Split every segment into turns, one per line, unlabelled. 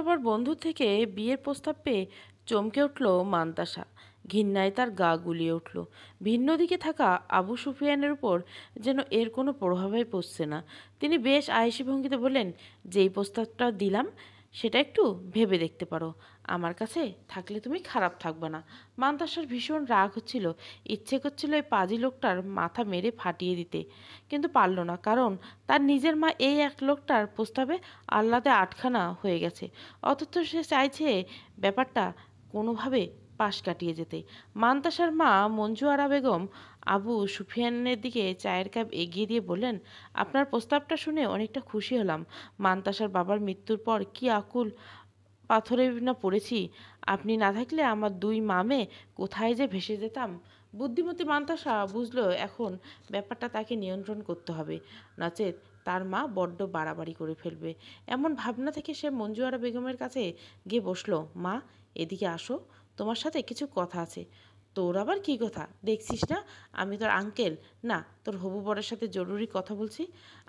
বাবার বন্ধু থেকে বিয়ের প্রস্তাব পেয়ে চমকে উঠল মান্তাসা। ঘৃণায় তার গা গুলিয়ে উঠল। ভিন্ন দিকে থাকা আবু সুফিয়ানের উপর যেন এর কোনো প্রভাবই পড়ছে না। তিনি বেশ আয়েশি ভঙ্গিতে বললেন, যেই প্রস্তাবটা দিলাম সেটা একটু ভেবে দেখতে পারো। আমার কাছে থাকলে তুমি খারাপ থাকবে না। মান্তাসার ভীষণ রাগ হচ্ছিল। ইচ্ছে করছিল এই পাজি লোকটার মাথা মেরে ফাটিয়ে দিতে, কিন্তু পারল না, কারণ তার নিজের মা এই এক লোকটার প্রস্তাবে আহ্লাদে আটখানা হয়ে গেছে। অথচ সে চাইছে ব্যাপারটা কোনোভাবে পাশ কাটিয়ে যেতে। মান্তাসার মা মঞ্জু আরা বেগম আবু সুফিয়ানের দিকে চায়ের কাপ এগিয়ে দিয়ে বললেন, আপনার প্রস্তাবটা শুনে অনেকটা খুশি হলাম। মান্তাসার বাবার মৃত্যুর পর কি আকুল পাথরে না পড়েছি। আপনি না থাকলে আমার দুই মামে কোথায় যে ভেসে যেতাম। বুদ্ধিমতী মান্তাসা বুঝলো এখন ব্যাপারটা তাকে নিয়ন্ত্রণ করতে হবে, নচেত তার মা বড্ড বাড়াবাড়ি করে ফেলবে। এমন ভাবনা থেকে সে মঞ্জু আরা বেগমের কাছে গিয়ে বসলো। মা, এদিকে আসো, তোমার সাথে কিছু কথা আছে। তোর আবার কী কথা? দেখছিস না আমি তোর আঙ্কেল, না তোর হবু বরের সাথে জরুরি কথা বলছি।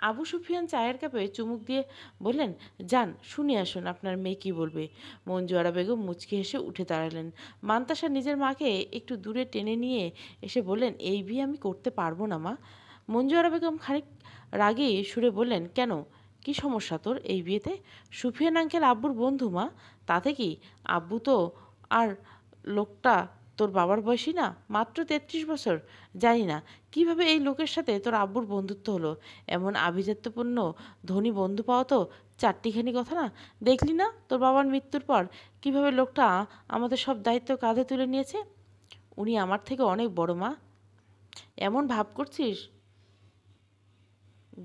আবু সুফিয়ান চায়ের কাপে চুমুক দিয়ে বললেন, যান শুনে আসুন আপনার মেয়ে কী বলবে। মঞ্জু আরা বেগম মুচকি হেসে উঠে দাঁড়ালেন। মান্তাসা নিজের মাকে একটু দূরে টেনে নিয়ে এসে বললেন, এই বিয়ে আমি করতে পারবো না মা। মঞ্জু আরা বেগম খানিক রাগে সুরে বললেন, কেন, কি সমস্যা তোর এই বিয়েতে? সুফিয়ান আঙ্কেল আব্বুর বন্ধু মা, তাতে কি? আব্বু তো আর লোকটা তোর বাবার বয়সী না, মাত্র 33 বছর। জানি না কিভাবে এই লোকের সাথে তোর আব্বুর বন্ধুত্ব হলো। এমন আভিজাত্যপূর্ণ ধনী বন্ধু পাওয়া তো চারটিখানি কথা না। দেখলি না তোর বাবার মৃত্যুর পর কিভাবে লোকটা আমাদের সব দায়িত্ব কাঁধে তুলে নিয়েছে। উনি আমার থেকে অনেক বড় মা। এমন ভাব করছিস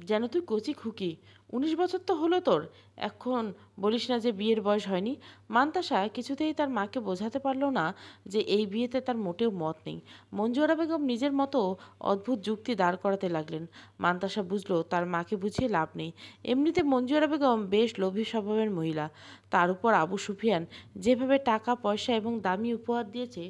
যেন তুই কচি খুকি। 19 বছর তো হলো তোর, এখন বলিস না যে বিয়ের বয়স হয়নি। মান্তাসা কিছুতেই তার মাকে বোঝাতে পারল না যে এই বিয়েতে তার মোটেও মত নেই। মঞ্জুরা বেগম নিজের মতো অদ্ভুত যুক্তি দাঁড় করাতে লাগলেন। মান্তাসা বুঝলো তার মাকে বুঝিয়ে লাভ নেই। এমনিতে মঞ্জুরা বেগম বেশ লোভী স্বভাবের মহিলা। তার উপর আবু সুফিয়ান যেভাবে টাকা পয়সা এবং দামি উপহার দিয়েছে,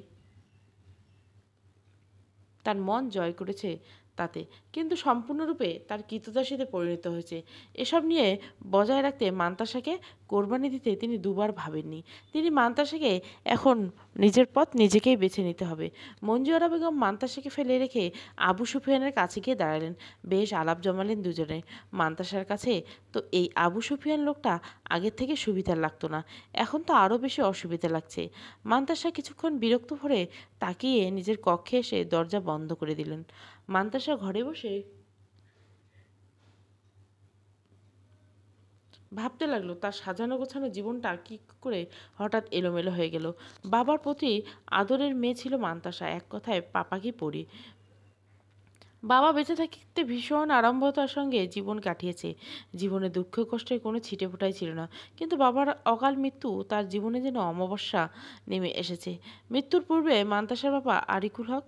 তার মন জয় করেছে তাতে, কিন্তু সম্পূর্ণরূপে তার কৃতদাসীতে পরিণত হয়েছে। এসব নিয়ে বজায় রাখতে মান্তাসাকে কোরবানি দিতে তিনি দুবার ভাবেননি। তিনি মান্তাসাকে এখন নিজের পথ নিজেকেই বেছে নিতে হবে। মঞ্জু আরা বেগম মান্তাসাকে ফেলে রেখে আবু সুফিয়ানের কাছে গিয়ে দাঁড়ালেন। বেশ আলাপ জমালেন দুজনে। মান্তাসার কাছে তো এই আবু সুফিয়ান লোকটা আগের থেকে সুবিধার লাগতো না, এখন তো আরও বেশি অসুবিধা লাগছে। মান্তাসা কিছুক্ষণ বিরক্ত ভরে তাকিয়ে নিজের কক্ষে এসে দরজা বন্ধ করে দিলেন। মান্তাসা ঘরে বসে ভাবতে লাগলো তার সাজানো গোছানো জীবনটা কী করে হঠাৎ এলোমেলো হয়ে গেল। বাবার প্রতি আদরের মেয়ে ছিল মান্তাসা, এক কথায় পাপাকি পড়ি। বাবা বেঁচে থাকতে ভীষণ আড়ম্বরতার সঙ্গে জীবন কাটিয়েছে। জীবনে দুঃখ কষ্টের কোনো ছিটেফোঁটাই ছিল না। কিন্তু বাবার অকাল মৃত্যু তার জীবনে যেন অমাবস্যা নেমে এসেছে। মৃত্যুর পূর্বে মান্তাসার বাবা আরিকুল হক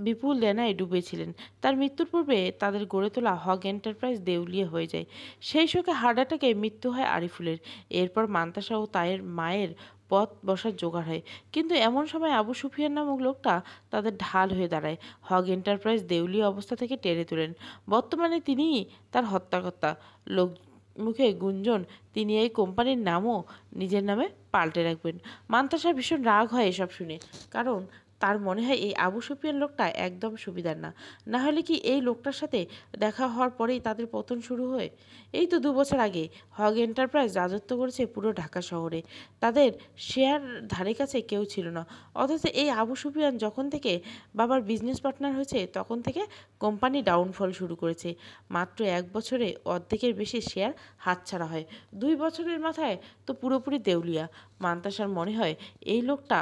বিপুল দেনায় ডুবেছিলেন। তার মৃত্যুর পূর্বে তাদের গড়ে তোলা হক এন্টারপ্রাইজ দেউলিয়া হয়ে যায়। সেই শোকে হার্ট অ্যাটাকে মৃত্যু হয় আরিফুলের। এরপর মান্তাসা ও তার মায়ের পথ বসার জোগাড় হয়। কিন্তু এমন সময় আবু সুফিয়ান নামক লোকটা তাদের ঢাল হয়ে দাঁড়ায়। হক এন্টারপ্রাইজ দেউলিয়া অবস্থা থেকে টেনে তোলেন। বর্তমানে তিনিই তার হত্যাকর্তা। লোক মুখে গুঞ্জন তিনি এই কোম্পানির নামও নিজের নামে পাল্টে রাখবেন। মান্তাসার ভীষণ রাগ হয় এসব শুনে, কারণ তার মনে হয় এই আবু সুফিয়ান লোকটা একদম সুবিধার না। না হলে কি এই লোকটার সাথে দেখা হওয়ার পরেই তাদের পতন শুরু হয়? এই তো 2 বছর আগে হগ এন্টারপ্রাইজ রাজত্ব করেছে পুরো ঢাকা শহরে। তাদের শেয়ার ধারে কাছে কেউ ছিল না। অথচ এই আবু সুফিয়ান যখন থেকে বাবার বিজনেস পার্টনার হয়েছে তখন থেকে কোম্পানি ডাউনফল শুরু করেছে। মাত্র 1 বছরে অর্ধেকের বেশি শেয়ার হাতছাড়া হয়। 2 বছরের মাথায় তো পুরোপুরি দেউলিয়া। মান্তাসার মনে হয় এই লোকটা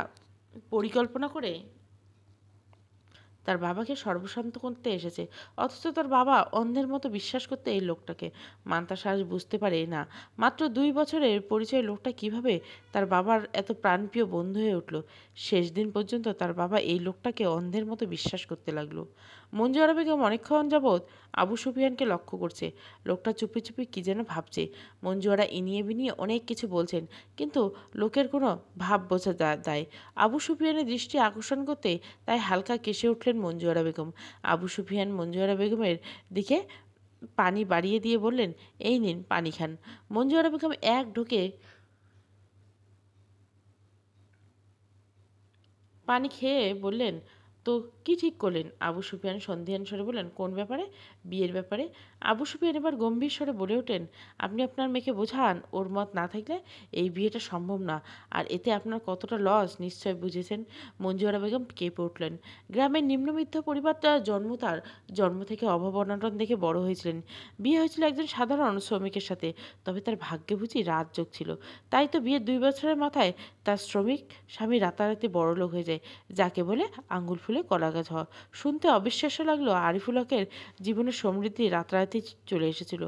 পরিকল্পনা করে তার বাবাকে সর্বশান্ত করতে এসেছে। অথচ তার বাবা অন্ধের মতো বিশ্বাস করতে এই লোকটাকে। মান্তাসা আজ বুঝতে পারে না মাত্র 2 বছরের পরিচয় লোকটা কিভাবে তার বাবার এত প্রাণপ্রিয় বন্ধু হয়ে উঠল। শেষ দিন পর্যন্ত তার বাবা এই লোকটাকে অন্ধের মতো বিশ্বাস করতে লাগলো। মঞ্জু আরা বেগম অনেকক্ষণ যাবৎ আবু সুফিয়ানকে লক্ষ্য করছে। লোকটা চুপি চুপি কী যেন ভাবছে। মঞ্জু আরা ইনিয়ে বিনিয়ে অনেক কিছু বলছেন, কিন্তু লোকের কোনো ভাব বোঝা দায়। আবু সুফিয়ানের দৃষ্টি আকর্ষণ করতে তাই হালকা কেসে উঠলেন মঞ্জু আরা বেগম। আবু সুফিয়ান মঞ্জু আরা বেগমের দিকে পানি বাড়িয়ে দিয়ে বললেন, এই নিন পানি খান। মঞ্জু আরা বেগম এক ঢোকে পানি খেয়ে বললেন, তো কি ঠিক করলেন? আবু সুফিয়ান সন্ধিহান স্বরে বললেন, কোন ব্যাপারে? বিয়ের ব্যাপারে। আবু সুফিয়ান এবার গম্ভীর স্বরে বলে ওঠেন, আপনি আপনার মেয়েকে বোঝান ওর মত না থাকলে এই বিয়েটা সম্ভব না, আর এতে আপনার কতটা লস নিশ্চয় বুঝেছেন। মঞ্জুয়ারা বেগম কেঁপে উঠলেন। গ্রামের নিম্নবিত্ত পরিবারটা তার জন্ম থেকে অভাব অনটন দেখে বড় হয়েছিলেন। বিয়ে হয়েছিল একজন সাধারণ শ্রমিকের সাথে, তবে তার ভাগ্যে বুঝি রাজযোগ ছিল। তাই তো বিয়ের 2 বছরের মাথায় তার শ্রমিক স্বামী রাতারাতি বড়লোক হয়ে যায়, যাকে বলে আঙুল ফুলে কলা গাছ হওয়া। শুনতে অবিশ্বাস্য লাগলো আরিফুল হকের জীবনে সমৃদ্ধি রাতারাতি চলে এসেছিল।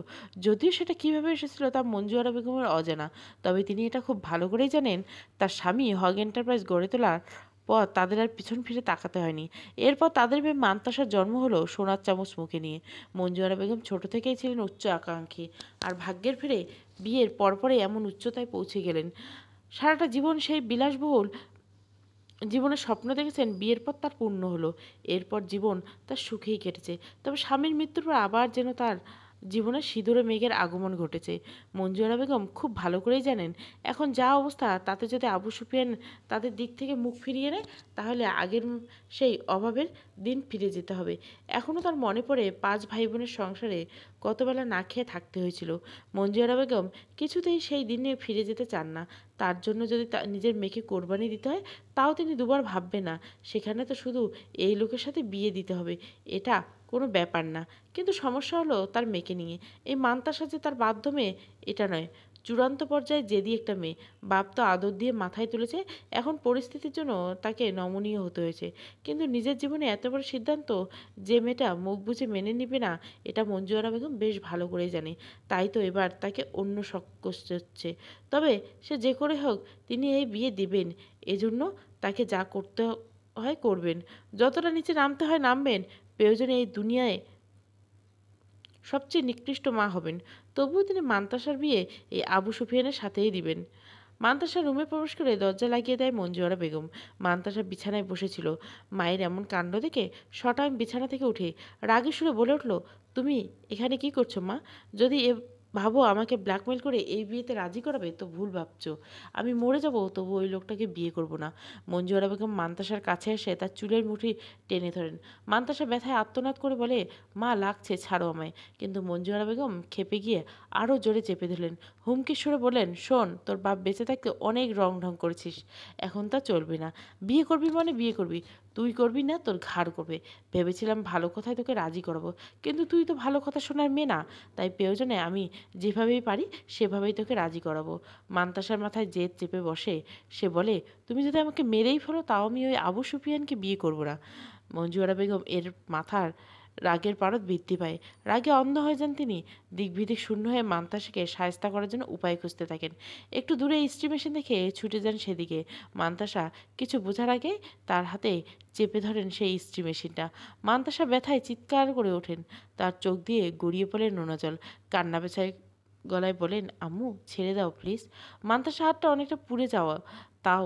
যদিও সেটা কিভাবে এসেছিল তা মঞ্জুয়ারা বেগমের অজানা, তবে তিনি এটা খুব ভালো করেই জানেন তার স্বামী হক এন্টারপ্রাইজ গড়ে তোলার পর তাদের আর পিছন ফিরে তাকাতে হয়নি। এরপর তাদের মেয়ে মান্তাসার জন্ম হলো সোনার চামচ মুখে নিয়ে। মঞ্জুয়ারা বেগম ছোট থেকেই ছিলেন উচ্চ আকাঙ্ক্ষী, আর ভাগ্যের ফেরে বিয়ের পরপরই এমন উচ্চতায় পৌঁছে গেলেন। সারাটা জীবন সেই বিলাসবহুল জীবনের স্বপ্ন দেখেছেন, বিয়ের পর তার পূর্ণ হলো। এরপর জীবন তার সুখেই কেটেছে। তবে স্বামীর মৃত্যুর পর আবার যেন তার জীবনে সিঁদুরে মেঘের আগমন ঘটেছে। মঞ্জুয়ারা বেগম খুব ভালো করেই জানেন, এখন যা অবস্থা তাতে যদি আবু সুফিয়ান তাদের দিক থেকে মুখ ফিরিয়ে নেয়, তাহলে আগের সেই অভাবের দিন ফিরে যেতে হবে। এখনও তার মনে পড়ে 5 ভাই বোনের সংসারে কতবেলা না খেয়ে থাকতে হয়েছিল। মঞ্জুয়ারা বেগম কিছুতেই সেই দিনে ফিরে যেতে চান না। তার জন্য যদি নিজের মেয়েকে কোরবানি দিতে হয়, তাও তিনি দুবার ভাববেন না। সেখানে তো শুধু এই লোকের সাথে বিয়ে দিতে হবে, এটা কোনো ব্যাপার না। কিন্তু সমস্যা হলো তার মেয়েকে নিয়ে। এই মান্তাসা যে তার বাধ্য মেয়ে, এটা নয়। চূড়ান্ত পর্যায়ে জেদি একটা মেয়ে। বাপ তো আদর দিয়ে মাথায় তুলেছে, এখন পরিস্থিতির জন্য তাকে নমনীয় হতে হয়েছে। কিন্তু নিজের জীবনে এত বড় সিদ্ধান্ত যে মেয়েটা মুখ বুজে মেনে নিবে না, এটা মঞ্জুয়ারা বেগম বেশ ভালো করেই জানে। তাই তো এবার তাকে অন্য শখ হচ্ছে। তবে সে যে করে হোক তিনি এই বিয়ে দিবেন, এজন্য তাকে যা করতে হয় করবেন, যতটা নিচে নামতে হয় নামবেন, প্রয়োজনে এই দুনিয়ায় সবচেয়ে নিকৃষ্ট মা হবেন। তবুও তিনি মান্তাসার বিয়ে এই আবু সুফিয়ানের সাথেই দিবেন। মান্তাসা রুমে প্রবেশ করে দরজা লাগিয়ে দেয় মঞ্জুয়ারা বেগম। মান্তাসা বিছানায় বসেছিল। মায়ের এমন কাণ্ড দেখে শটান বিছানা থেকে উঠে রাগে সুরে বলে উঠল, তুমি এখানে কি করছো মা? যদি ভাবো আমাকে ব্ল্যাকমেল করে এই বিয়েতে রাজি করাবে তো ভুল ভাবছো। আমি মরে যাবো তবু ওই লোকটাকে বিয়ে করব না। মঞ্জুয়ারা বেগম মান্তাসার কাছে এসে তার চুলের মুঠি টেনে ধরেন। মান্তাসা ব্যথায় আর্তনাদ করে বলে, মা লাগছে, ছাড়ো আমায়। কিন্তু মঞ্জুয়ারা বেগম খেপে গিয়ে আরও জোরে চেপে ধরলেন। হুমকির সুরে বললেন, শোন, তোর বাপ বেঁচে থাকতে অনেক রং ঢং করেছিস, এখন তা চলবে না। বিয়ে করবি মানে বিয়ে করবি, তুই করবি না তোর ঘাড় করবে। ভেবেছিলাম ভালো কথায় তোকে রাজি করাবো, কিন্তু তুই তো ভালো কথা শোনার মেয়ে না। তাই প্রয়োজনে আমি যেভাবেই পারি সেভাবেই তোকে রাজি করাবো। মান্তাসার মাথায় জেদ চেপে বসে সে বলে, তুমি যদি আমাকে মেরেই ফেলো তাও আমি ওই আবু সুফিয়ানকে বিয়ে করবো না। মঞ্জুয়ারা বেগম এর মাথার রাগের পারদ বৃদ্ধি পায়। রাগে অন্ধ হয়ে যান তিনি। দিকবিদিক শূন্য হয়ে মান্তাসাকে শায়েস্তা করার জন্য উপায় খুঁজতে থাকেন। একটু দূরে ইস্ত্রি মেশিন দেখে ছুটে যান সেদিকে। মান্তাসা কিছু বোঝার আগে তার হাতে চেপে ধরেন সেই ইস্ত্রি মেশিনটা। মান্তাসা ব্যথায় চিৎকার করে ওঠেন। তার চোখ দিয়ে গড়িয়ে পড়ে নোনা জল। কান্না বেছায় গলায় বলেন, আম্মু ছেড়ে দাও প্লিজ। মান্তাসা হাতটা অনেকটা পুড়ে যাওয়া, তাও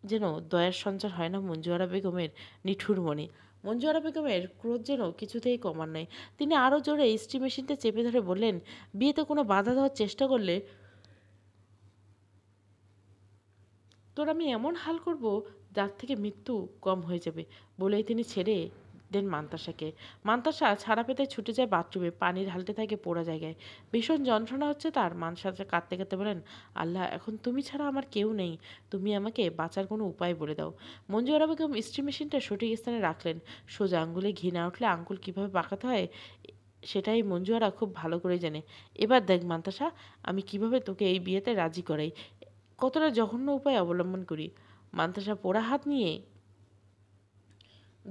যেন দয়ার সঞ্চার হয় না মঞ্জুয়ারা বেগমের নিঠুর মনে। মঞ্জুয়ারা বেগমের ক্রোধ যেন কিছুতেই কমার নয়। তিনি আরও জোরে ইস্ত্রি মেশিনটা চেপে ধরে বললেন, বিয়েতে কোনো বাধা দেওয়ার চেষ্টা করলে তোর আমি এমন হাল করব যার থেকে মৃত্যু কম হয়ে যাবে। বলেই তিনি ছেড়ে দেন মান্তাসাকে। মান্তাসা ছাড়া পেতে ছুটে যায় বাথরুমে, পানি ঢালতে থাকে পোড়া জায়গায়। ভীষণ যন্ত্রণা হচ্ছে তার। মান্তাসা কাঁদতে কাঁদতে বলেন, আল্লাহ, এখন তুমি ছাড়া আমার কেউ নেই, তুমি আমাকে বাঁচার কোনো উপায় বলে দাও। মঞ্জুয়ারা বেগম ইস্ত্রি মেশিনটা সঠিক স্থানে রাখলেন। সোজা আঙ্গুলে ঘি না উঠলে আঙ্গুল কীভাবে পাকাতে হয় সেটাই মঞ্জুয়ারা খুব ভালো করে জানে। এবার দেখ মান্তাসা, আমি কিভাবে তোকে এই বিয়েতে রাজি করাই, কতটা জঘন্য উপায় অবলম্বন করি। মান্তাসা পোড়া হাত নিয়ে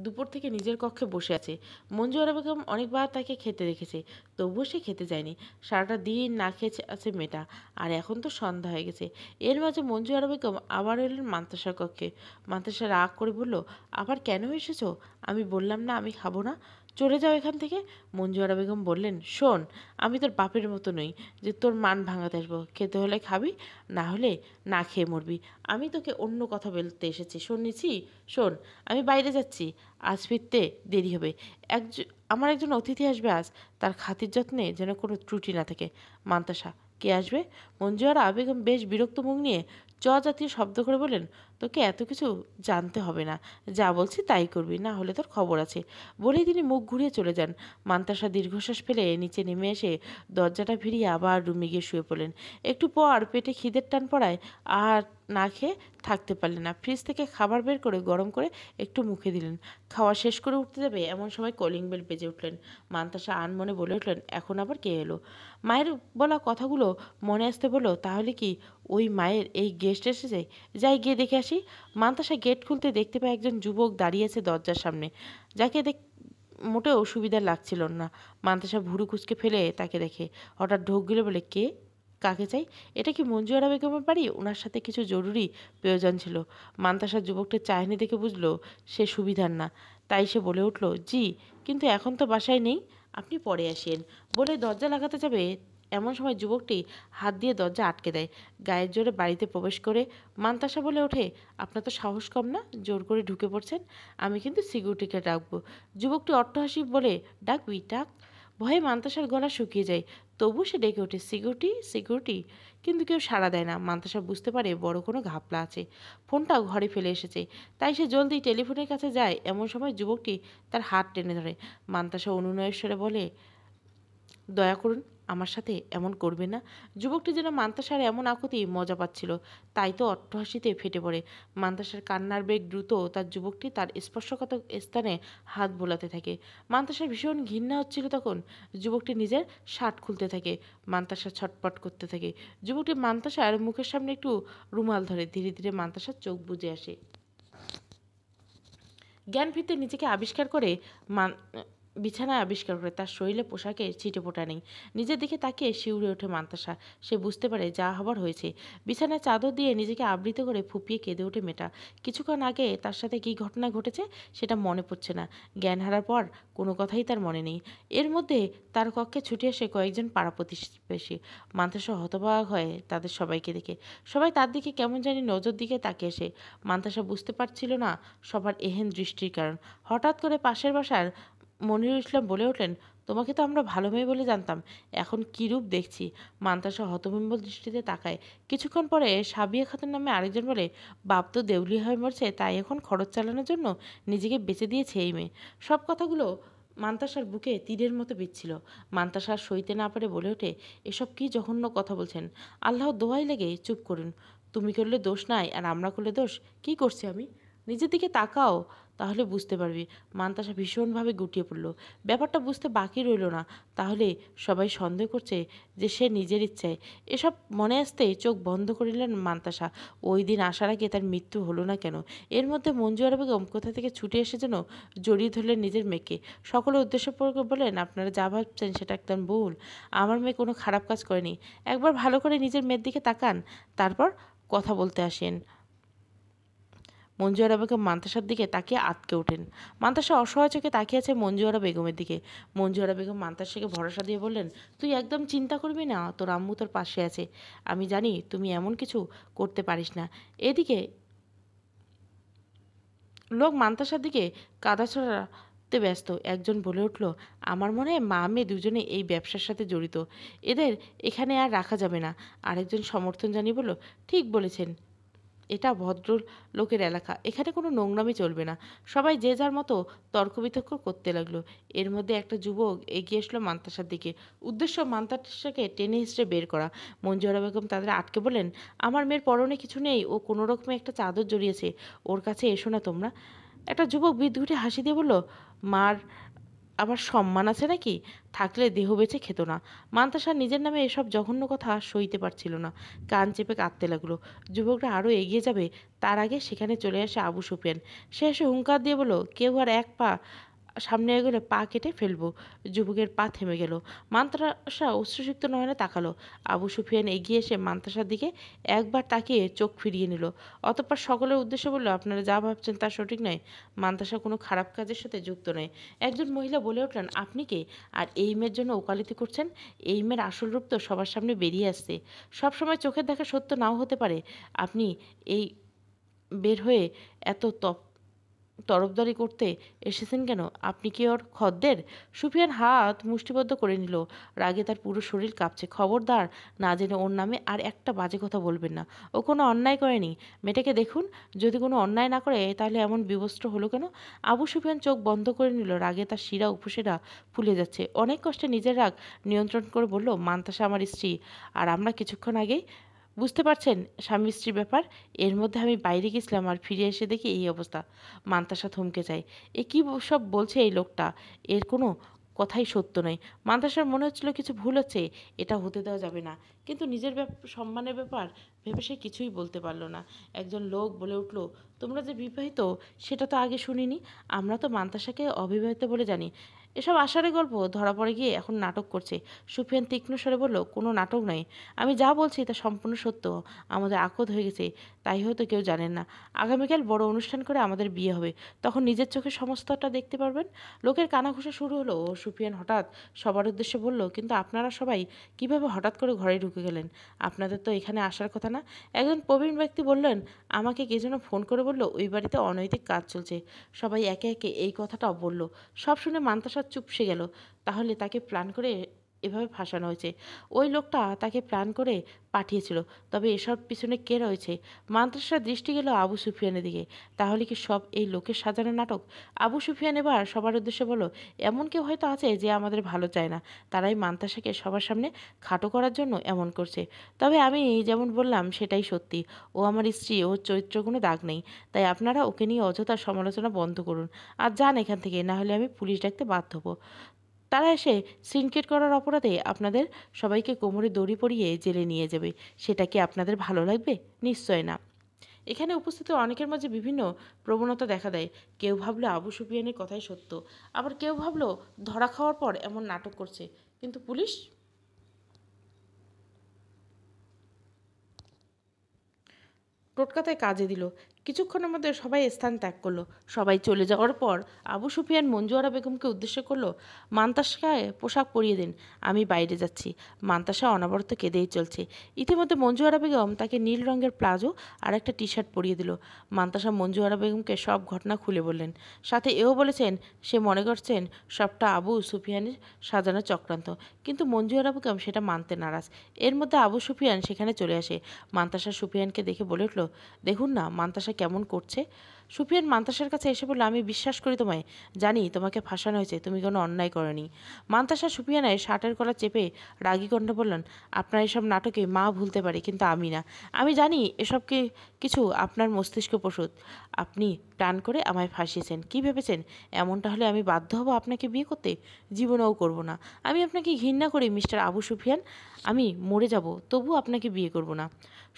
দুপুর থেকে নিজের কক্ষে বসে আছে। মঞ্জুয়ারা বেগম অনেকবার তাকে খেতে দেখেছে, তবুও সে খেতে যায়নি। সারাটা দিন না খেয়ে আছে মেয়েটা, আর এখন তো সন্ধ্যা হয়ে গেছে। এর মাঝে মঞ্জুয়ারা বেগম আবার এলেন মান্তাসার কক্ষে। মান্তাসা রাগ করে বলল, আবার কেন এসেছো? আমি বললাম না আমি খাবো না, চলে যাও এখান থেকে। মঞ্জুয়ারা বেগম বললেন, শোন, আমি তোর বাপের মতো নই যে তোর মান ভাঙাতে আসবো। খেতে হলে খাবি, না হলে না খেয়ে মরবি। আমি তোকে অন্য কথা বলতে এসেছি, শুনেছি। শোন, আমি বাইরে যাচ্ছি, আজ ফিরতে দেরি হবে। আমার একজন অতিথি আসবে আজ, তার খাতির যত্নে যেন কোনো ত্রুটি না থাকে। মান্তাসা, কে আসবে? মঞ্জুয়ারা বেগম বেশ বিরক্ত মুখ নিয়ে জাতীয় শব্দ করে বললেন, তোকে এত কিছু জানতে হবে না, যা বলছি তাই করবি, না হলে তোর খবর আছে। বলেই তিনি মুখ ঘুরিয়ে চলে যান। মান্তাসা দীর্ঘশ্বাস ফেলে নিচে নেমে এসে দরজাটা ভিড়িয়ে আবার রুমে গিয়ে শুয়ে পড়লেন। একটু পর পেটে খিদের টান পড়ায় আর না খেয়ে থাকতে পারলেন না। ফ্রিজ থেকে খাবার বের করে গরম করে একটু মুখে দিলেন। খাওয়া শেষ করে উঠতে যাবে এমন সময় কলিং বেল বেজে উঠলেন। মান্তাসা আনমনে বলে উঠলেন, এখন আবার কে এলো? মায়ের বলা কথাগুলো মনে আসতে বলল, তাহলে কি ওই মায়ের এই গেস্ট এসেছে? যাই গিয়ে দেখে আসি। মান্তাসা গেট খুলতে দেখতে পায় একজন যুবক দাঁড়িয়ে আছে দরজার সামনে, যাকে মোটেও সুবিধা লাগছিল না। মান্তাসা ভুরু কুঁচকে ফেলে তাকে দেখে হঠাৎ ঢোক গেলে বলে, কে? কাকে চাই? এটা কি মঞ্জু আরা বেগমের বাড়ি? ওনার সাথে কিছু জরুরি প্রয়োজন ছিল। মান্তাসা যুবকটির চাহনি দেখে বুঝলো সে সুবিধার না, তাই সে বলে উঠল, জি, কিন্তু এখন তো বাসায় নেই, আপনি পরে আসেন। বলে দরজা লাগাতে যাবে এমন সময় যুবকটি হাত দিয়ে দরজা আটকে দেয়। গায়ের জোরে বাড়িতে প্রবেশ করে মান্তাসা বলে ওঠে, আপনার তো সাহস কম না, জোর করে ঢুকে পড়ছেন। আমি কিন্তু সিকিউরিটিকে ডাকবো। যুবকটি অট্টহাসি বলে, ডাকবি, ডাক। ভয়ে মান্তাসার গলা শুকিয়ে যায়। তবু সে ডেকে ওঠে, সিকিউরিটি, সিকিউরিটি। কিন্তু কেউ সাড়া দেয় না। মান্তাসা বুঝতে পারে বড় কোনো ঘাপলা আছে। ফোনটাও ঘরে ফেলে এসেছে। তাই সে জলদি টেলিফোনের কাছে যায়। এমন সময় যুবকটি তার হাত টেনে ধরে। মান্তাসা অনুনয়ের স্বরে বলে, দয়া করুন, আমার সাথে এমন করবে না। যুবকটি যেন মান্তাসার এমন আকুতি মজা পাচ্ছিল, তাই তো অট্টহাসিতে ফেটে পড়ে। মান্তাসার কান্নার বেগ দ্রুত। তার যুবকটি তার স্পর্শকাতর স্থানে হাত বোলাতে থাকে। মান্তাসার ভীষণ ঘৃণা হচ্ছিল তখন। যুবকটি নিজের শার্ট খুলতে থাকে। মান্তাসা ছটপট করতে থাকে। যুবকটি মান্তাসার মুখের সামনে একটু রুমাল ধরে। ধীরে ধীরে মান্তাসার চোখ বুজে আসে। জ্ঞান ফিরতে নিজেকে আবিষ্কার করে বিছানায় আবিষ্কার করে তার শরীরে পোশাকে ছিটেফোঁটা নেই। নিজের দিকে তাকিয়ে শিউরে ওঠে মান্তাসা। সে বুঝতে পারে যা হবার হয়েছে। বিছানায় চাদর দিয়ে নিজেকে আবৃত করে ফুপিয়ে কেঁদে ওঠে মেয়েটা। কিছুক্ষণ আগে তার সাথে কী ঘটনা ঘটেছে সেটা মনে পড়ছে না। জ্ঞান হারার পর কোনো কথাই তার মনে নেই। এর মধ্যে তার কক্ষে ছুটে আসে কয়েকজন পাড়া প্রতিবেশী। মান্তাসা হতবাক হয় তাদের সবাইকে দেখে। সবাই তার দিকে কেমন জানি নজর দিকে তাকিয়ে আসে। মান্তাসা বুঝতে পারছিল না সবার এহেন দৃষ্টির কারণ। হঠাৎ করে পাশের বাসার মনিরুল ইসলাম বলে উঠলেন, তোমাকে তো আমরা ভালো মেয়ে বলে জানতাম, এখন কী রূপ দেখছি। মান্তাসা হতবিম্ব দৃষ্টিতে তাকায়। কিছুক্ষণ পরে সাবিয়া খাতুন নামে আরেকজন বলে, বাপ তো দেউলিয়া হয়ে মরছে, তাই এখন খরচ চালানোর জন্য নিজেকে বেঁচে দিয়েছে এই মেয়ে। সব কথাগুলো মান্তাসার বুকে তীরের মতো বিচ্ছিল। মান্তাসা সইতে না পারে বলে ওঠে, এসব কি জঘন্য কথা বলছেন? আল্লাহ দোহাই লেগে চুপ করুন। তুমি করলে দোষ নাই আর আমরা করলে দোষ? কি করছি আমি? নিজের দিকে তাকাও, তাহলে বুঝতে পারবি। মান্তাসা ভীষণভাবে গুটিয়ে পড়ল। ব্যাপারটা বুঝতে বাকি রইল না। তাহলে সবাই সন্দেহ করছে যে সে নিজের ইচ্ছায়। এসব মনে আসতেই চোখ বন্ধ করিলেন মান্তাসা। ওই দিন আসার আগে তার মৃত্যু হলো না কেন? এর মধ্যে মঞ্জু আরা বেগম কোথা থেকে ছুটে এসে যেন জড়িয়ে ধরলেন নিজের মেয়েকে। সকলে উদ্দেশ্যপূর্বক বললেন, আপনারা যা ভাবছেন সেটা একদম ভুল। আমার মেয়ে কোনো খারাপ কাজ করেনি। একবার ভালো করে নিজের মেয়ের দিকে তাকান, তারপর কথা বলতে আসেন। মঞ্জু আরা বেগম মান্তাসার দিকে তাকিয়ে আটকে ওঠেন। মান্তাসা অসহায় চোখে তাকিয়ে আছে মঞ্জু আরা বেগমের দিকে। মঞ্জু আরা বেগম মান্তাসাকে ভরসা দিয়ে বললেন, তুই একদম চিন্তা করবি না, তোর আম্মু তোর পাশে আছে। আমি জানি তুমি এমন কিছু করতে পারিস না। এদিকে লোক মান্তাসার দিকে কাদা ছড়াতে ব্যস্ত। একজন বলে উঠল, আমার মনে হয় মা মেয়ে দুজনে এই ব্যবসার সাথে জড়িত, এদের এখানে আর রাখা যাবে না। আরেকজন সমর্থন জানিয়ে বলল, ঠিক বলেছেন, এটা ভদ্র লোকের এলাকা, এখানে কোনো নোংরামি চলবে না। সবাই যে যার মতো তর্ক বিতর্ক করতে লাগলো। এর মধ্যে একটা যুবক এগিয়ে আসলো মান্তাসার দিকে। উদ্দেশ্য মান্তাসাকে টেনে হিঁচড়ে বের করা। মঞ্জু আরা বেগম তাদের আটকে বলেন, আমার মেয়ের পরনে কিছু নেই, ও কোনো রকমে একটা চাদর জড়িয়েছে, ওর কাছে এসো না তোমরা। একটা যুবক বিদ্যুটে হাসি দিয়ে বলল, মার আবার সম্মান আছে নাকি? থাকলে দেহ বেঁচে খেত না। মান্তাসা নিজের নামে এসব জঘন্য কথা সইতে পারছিল না। কান চেপে কাঁদতে লাগলো। যুবকরা আরও এগিয়ে যাবে তার আগে সেখানে চলে আসে আবু সুফিয়ান। সে এসে হুঙ্কার দিয়ে বলল, কেউ আর এক পা সামনে এগোলে পা কেটে ফেলবো। যুবকের পা থেমে গেল। মান্তাসা অশ্রুসিক্ত নয়নে তাকালো। আবু সুফিয়ান এগিয়ে এসে মান্তাসার দিকে একবার তাকিয়ে চোখ ফিরিয়ে নিল। অতঃপর সকলের উদ্দেশ্যে বলল, আপনারা যা ভাবছেন তা সঠিক নয়। মান্তাসা কোনো খারাপ কাজের সাথে যুক্ত নয়। একজন মহিলা বলে উঠলেন, আপনি কে? আর এই মেয়ের জন্য ওকালতি করছেন? এই মেয়ের আসল রূপ তো সবার সামনে বেরিয়ে আসছে। সবসময় চোখের দেখা সত্য নাও হতে পারে। আপনি এই বের হয়ে এত তরফদারি করতে এসেছেন কেন? আপনি কি ওর খদ্দের? সুফিয়ান হাত মুষ্টিবদ্ধ করে নিল। রাগে তার পুরো শরীর কাঁপছে। খবরদার, না জেনে ওর নামে আর একটা বাজে কথা বলবেন না। ও কোনো অন্যায় করেনি। মেয়েটাকে দেখুন, যদি কোনো অন্যায় না করে তাহলে এমন বিবস্ত্র হলো কেন? আবু সুফিয়ান চোখ বন্ধ করে নিল। রাগে তার শিরা উপশিরা ফুলে যাচ্ছে। অনেক কষ্টে নিজের রাগ নিয়ন্ত্রণ করে বলল, মান্তাসা আমার স্ত্রী, আর আমরা কিছুক্ষণ আগেই, বুঝতে পারছেন স্বামী স্ত্রীর ব্যাপার। এর মধ্যে আমি বাইরে গেছিলাম আর ফিরে এসে দেখি এই অবস্থা। মান্তাসা থমকে যায়। এ কি সব বলছে এই লোকটা? এর কোনো কথাই সত্য নয়। মান্তাসার মনে হচ্ছিল কিছু ভুল হচ্ছে, এটা হতে দেওয়া যাবে না। কিন্তু নিজের সম্মানের ব্যাপার ভেবে সে কিছুই বলতে পারল না। একজন লোক বলে উঠল, তোমরা যে বিবাহিত সেটা তো আগে শুনিনি। আমরা তো মান্তাসাকে অবিবাহিত বলে জানি। এসব আষাঢ়ে গল্প ধরা পড়ে গিয়ে এখন নাটক করছে। সুফিয়ান তীক্ষ্ণ স্বরে বলল, কোনো নাটক নয়। আমি যা বলছি তা সম্পূর্ণ সত্য। আমাদের আকদ হয়ে গেছে, তাই হয়তো কেউ জানেন না। আগামীকাল বড় অনুষ্ঠান করে আমাদের বিয়ে হবে। তখন নিজের চোখে সমস্তটা দেখতে পারবেন। লোকের কানাঘুষা শুরু হলো। সুফিয়ান হঠাৎ সবার উদ্দেশ্যে বলল, কিন্তু আপনারা সবাই কিভাবে হঠাৎ করে ঘরে ঢুকে গেলেন? আপনাদের তো এখানে আসার কথা না। একজন প্রবীণ ব্যক্তি বললেন, আমাকে কে যেন ফোন করে বলল ওই বাড়িতে অনৈতিক কাজ চলছে। সবাই একে একে এই কথাটাও বলল। সব শুনে মান্তাসা চুপসে গেল। তাহলে তাকে প্ল্যান করে এভাবে ফাঁসানো হয়েছে। ওই লোকটা তাকে প্ল্যান করে পাঠিয়েছিল। তবে এসব পিছনে কে রয়েছে? মান্তাসার দৃষ্টি গেল আবু সুফিয়ানের দিকে। তাহলে কি সব এই লোকের সাজানো নাটক? আবু সুফিয়ান এবার সবার উদ্দেশ্যে বলল, এমন কেউ হয়তো আছে যে আমাদের ভালো চায় না। তারাই মান্তাসাকে সবার সামনে খাটো করার জন্য এমন করছে। তবে আমি যেমন বললাম সেটাই সত্যি। ও আমার স্ত্রী, ওর চরিত্র কোনো দাগ নেই। তাই আপনারা ওকে নিয়ে অযথা সমালোচনা বন্ধ করুন। আর যান এখান থেকে, না হলে আমি পুলিশ ডাকতে বাধ্য হব। তারা এসে সিনকেট করার অপরাধে আপনাদের সবাইকে কোমরে দড়ি পরিয়ে জেলে নিয়ে যাবে। সেটা কি আপনাদের ভালো লাগবে? নিশ্চয় না। এখানে উপস্থিত অনেকের মাঝে বিভিন্ন প্রবণতা দেখা দেয়। কেউ ভাবলো আবু সুফিয়ানের কথাই সত্য, আবার কেউ ভাবলো ধরা খাওয়ার পর এমন নাটক করছে। কিন্তু পুলিশ টোটকাতে কাজে দিল। কিছুক্ষণের মধ্যে সবাই স্থান ত্যাগ করলো। সবাই চলে যাওয়ার পর আবু সুফিয়ান মঞ্জু আরা বেগমকে উদ্দেশ্য করলো, মান্তাসাকে পোশাক পরিয়ে দিন, আমি বাইরে যাচ্ছি। মান্তাসা অনবরত কেঁদেই চলছে। ইতিমধ্যে মঞ্জু আরা বেগম তাকে নীল রঙের প্লাজো আর একটা টি শার্ট পরিয়ে দিল। মান্তাসা মঞ্জু আরা বেগমকে সব ঘটনা খুলে বললেন। সাথে এও বলেছেন সে মনে করছেন সবটা আবু সুফিয়ানের সাজানো চক্রান্ত। কিন্তু মঞ্জু আরা বেগম সেটা মানতে নারাজ। এর মধ্যে আবু সুফিয়ান সেখানে চলে আসে। মান্তাসা সুফিয়ানকে দেখে বলে উঠল, দেখুন না মান্তাসা কেমন করছে। সুফিয়ান মান্তাসার কাছে এসে বলল, আমি বিশ্বাস করি তোমায়। জানি তোমাকে ফাঁসানো হয়েছে, তুমি কোনো অন্যায় করনি। মান্তাসা সুফিয়ানের শার্টের গলা চেপে রাগী কণ্ঠে বললেন, আপনার এসব নাটকে মা ভুলতে পারে, কিন্তু আমি না। আমি জানি এসবকে কিছু আপনার মস্তিষ্ক প্রসূত। আপনি প্ল্যান করে আমায় ফাঁসিয়েছেন। কি ভেবেছেন এমনটা হলে আমি বাধ্য হব আপনাকে বিয়ে করতে? জীবনেও করব না। আমি আপনাকে ঘৃণা করি মিস্টার আবু সুফিয়ান। আমি মরে যাব তবু আপনাকে বিয়ে করব না।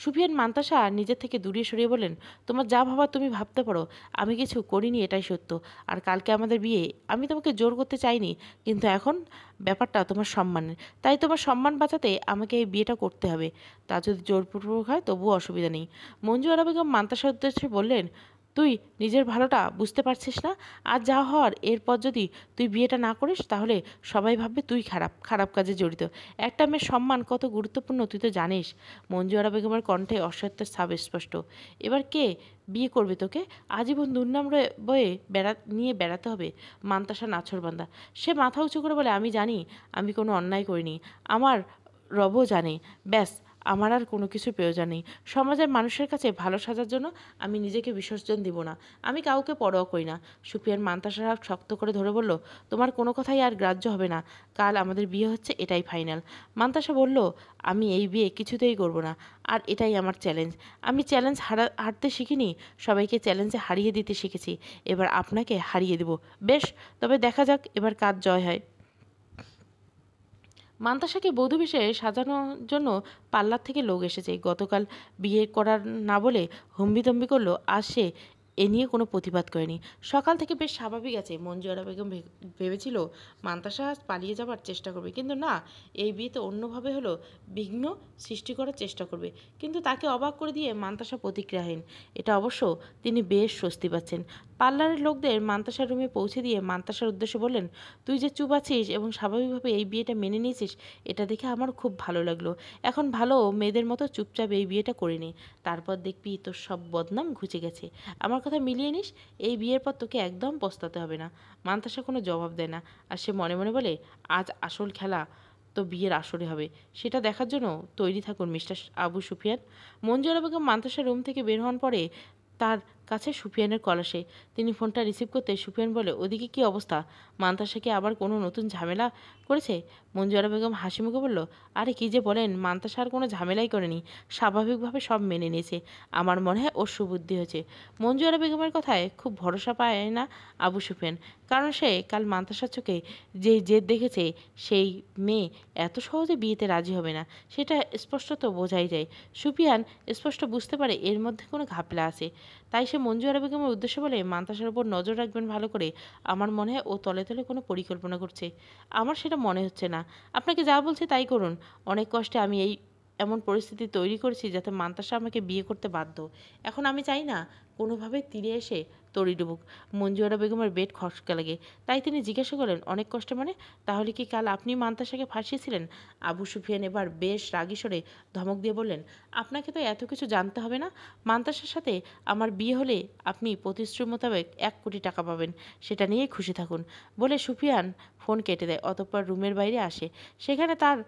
সুফিয়ান মান্তাসা নিজের থেকে দূরে সরিয়ে বলেন, তোমার যা ভাবার তুমি ভাবতে পারো। আমি কিছু করিনি, এটাই সত্য। আর কালকে আমাদের বিয়ে। আমি তোমাকে জোর করতে চাইনি, কিন্তু এখন ব্যাপারটা তোমার সম্মানের। তাই তোমার সম্মান বাঁচাতে আমাকে এই বিয়েটা করতে হবে। তা যদি জোরপূর্বক হয় তবুও অসুবিধা নেই। মঞ্জু আরা বেগম মান্তাসার উদ্দেশ্যে বললেন, তুই নিজের ভালোটা বুঝতে পারছিস না? আর যা হওয়ার, এরপর যদি তুই বিয়েটা না করিস তাহলে সবাই ভাববে তুই খারাপ খারাপ কাজে জড়িত। একটা মেয়ের সম্মান কত গুরুত্বপূর্ণ তুই তো জানিস। মঞ্জু আরা বেগমের কণ্ঠে অসত্যের ছাপ স্পষ্ট। এবার কে বিয়ে করবে তোকে? আজীবন দুর্নাম বয়ে নিয়ে বেড়াতে হবে? মান্তাসা নাছোড়বান্দা। সে মাথা উঁচু করে বলে, আমি জানি আমি কোনো অন্যায় করিনি। আমার রবও জানে। ব্যাস, আমার আর কোনো কিছুর প্রয়োজন নেই। সমাজের মানুষের কাছে ভালো সাজার জন্য আমি নিজেকে বিসর্জন দিব না। আমি কাউকে পরোয়া করি না। সুফিয়ান মান্তাসার হাত শক্ত করে ধরে বলল, তোমার কোনো কথাই আর গ্রাহ্য হবে না। কাল আমাদের বিয়ে হচ্ছে, এটাই ফাইনাল। মান্তাসা বলল, আমি এই বিয়ে কিছুতেই করব না। আর এটাই আমার চ্যালেঞ্জ। আমি চ্যালেঞ্জ হারতে শিখিনি, সবাইকে চ্যালেঞ্জে হারিয়ে দিতে শিখেছি। এবার আপনাকে হারিয়ে দেব। বেশ, তবে দেখা যাক এবার কার জয় হয়। মান্তাসাকে বধূবেশে সাজানোর জন্য পার্লার থেকে লোক এসেছে। গতকাল বিয়ে করার না বলে হম্বিতম্বি করলো, আজ সে এ নিয়ে কোনো প্রতিবাদ করেনি। সকাল থেকে বেশ স্বাভাবিক আছে। মঞ্জু আরা বেগম ভেবেছিল মান্তাসা আজ পালিয়ে যাবার চেষ্টা করবে, কিন্তু না, এই বিয়েতে অন্যভাবে হলো বিঘ্ন সৃষ্টি করার চেষ্টা করবে। কিন্তু তাকে অবাক করে দিয়ে মান্তাসা প্রতিক্রিয়াহীন। এটা অবশ্য তিনি বেশ স্বস্তি পাচ্ছেন। পার্লারের লোকদের মান্তাসার রুমে পৌঁছে দিয়ে মান্তাসার উদ্দেশ্যে বললেন, তুই যে চুপ আছিস এবং স্বাভাবিকভাবে এই বিয়েটা মেনে নিয়েছিস, এটা দেখে আমার খুব ভালো লাগলো। এখন ভালো মেয়েদের মতো চুপচাপ এই বিয়েটা করে নে। তারপর দেখবি তোর সব বদনাম ঘুচে গেছে। আমার কথা মিলিয়ে নিস, এই বিয়ের পর তোকে একদম পস্তাতে হবে না। মান্তাসা কোনো জবাব দেয় না, আর সে মনে মনে বলে, আজ আসল খেলা তো বিয়ের আসরে হবে, সেটা দেখার জন্য তৈরি থাকুন মিস্টার আবু সুফিয়ান। মঞ্জু আরা বেগম মান্তাসার রুম থেকে বের হওয়ার পরে তার কাছে সুফিয়ানের কল আসে। তিনি ফোনটা রিসিভ করতে সুফিয়ান বলে, ওদিকে কি অবস্থা? মান্তাসা কি আবার কোনো নতুন ঝামেলা করেছে? মঞ্জু আরা বেগম হাসি মুখে বলল, আরে কি যে বলেন, মান্তাসা আর কোনো ঝামেলাই করেনি, স্বাভাবিকভাবে সব মেনে নিয়েছে। আমার মনে হয় ওর সুবুদ্ধি হয়েছে। মঞ্জু আরা বেগমের কথায় খুব ভরসা পায় না আবু সুফিয়ান, কারণ সে কাল মান্তাসার চোখে যেই জেদ দেখেছে, সেই মেয়ে এত সহজে বিয়েতে রাজি হবে না, সেটা স্পষ্টত বোঝাই যায়। সুফিয়ান স্পষ্ট বুঝতে পারে এর মধ্যে কোনো ঘাপলা আছে। তাই সে মঞ্জু আরা বেগমের উদ্দেশ্য বলে, মান্তাসার উপর নজর রাখবেন ভালো করে। আমার মনে হয় ও তলে তলে কোনো পরিকল্পনা করছে। আমার সেটা মনে হচ্ছে না। আপনাকে যা বলছে তাই করুন। অনেক কষ্টে আমি এমন পরিস্থিতি তৈরি করেছি যাতে মান্তাসা আমাকে বিয়ে করতে বাধ্য। এখন আমি চাই না কোনোভাবে তীরে এসে তড়ি ডুবুক। মঞ্জু আরা বেগমের বেড খসকা লাগে। তাই তিনি জিজ্ঞাসা করেন, অনেক কষ্টে মানে? তাহলে কি কাল আপনি মান্তাসাকে ফাঁসিয়েছিলেন? আবু সুফিয়ান এবার বেশ রাগী স্বরে ধমক দিয়ে বললেন, আপনাকে তো এত কিছু জানতে হবে না। মান্তাসার সাথে আমার বিয়ে হলে আপনি প্রতিশ্রুতি মোতাবেক 1 কোটি টাকা পাবেন, সেটা নিয়েই খুশি থাকুন। বলে সুফিয়ান ফোন কেটে দেয়। অতঃপর রুমের বাইরে আসে। সেখানে তার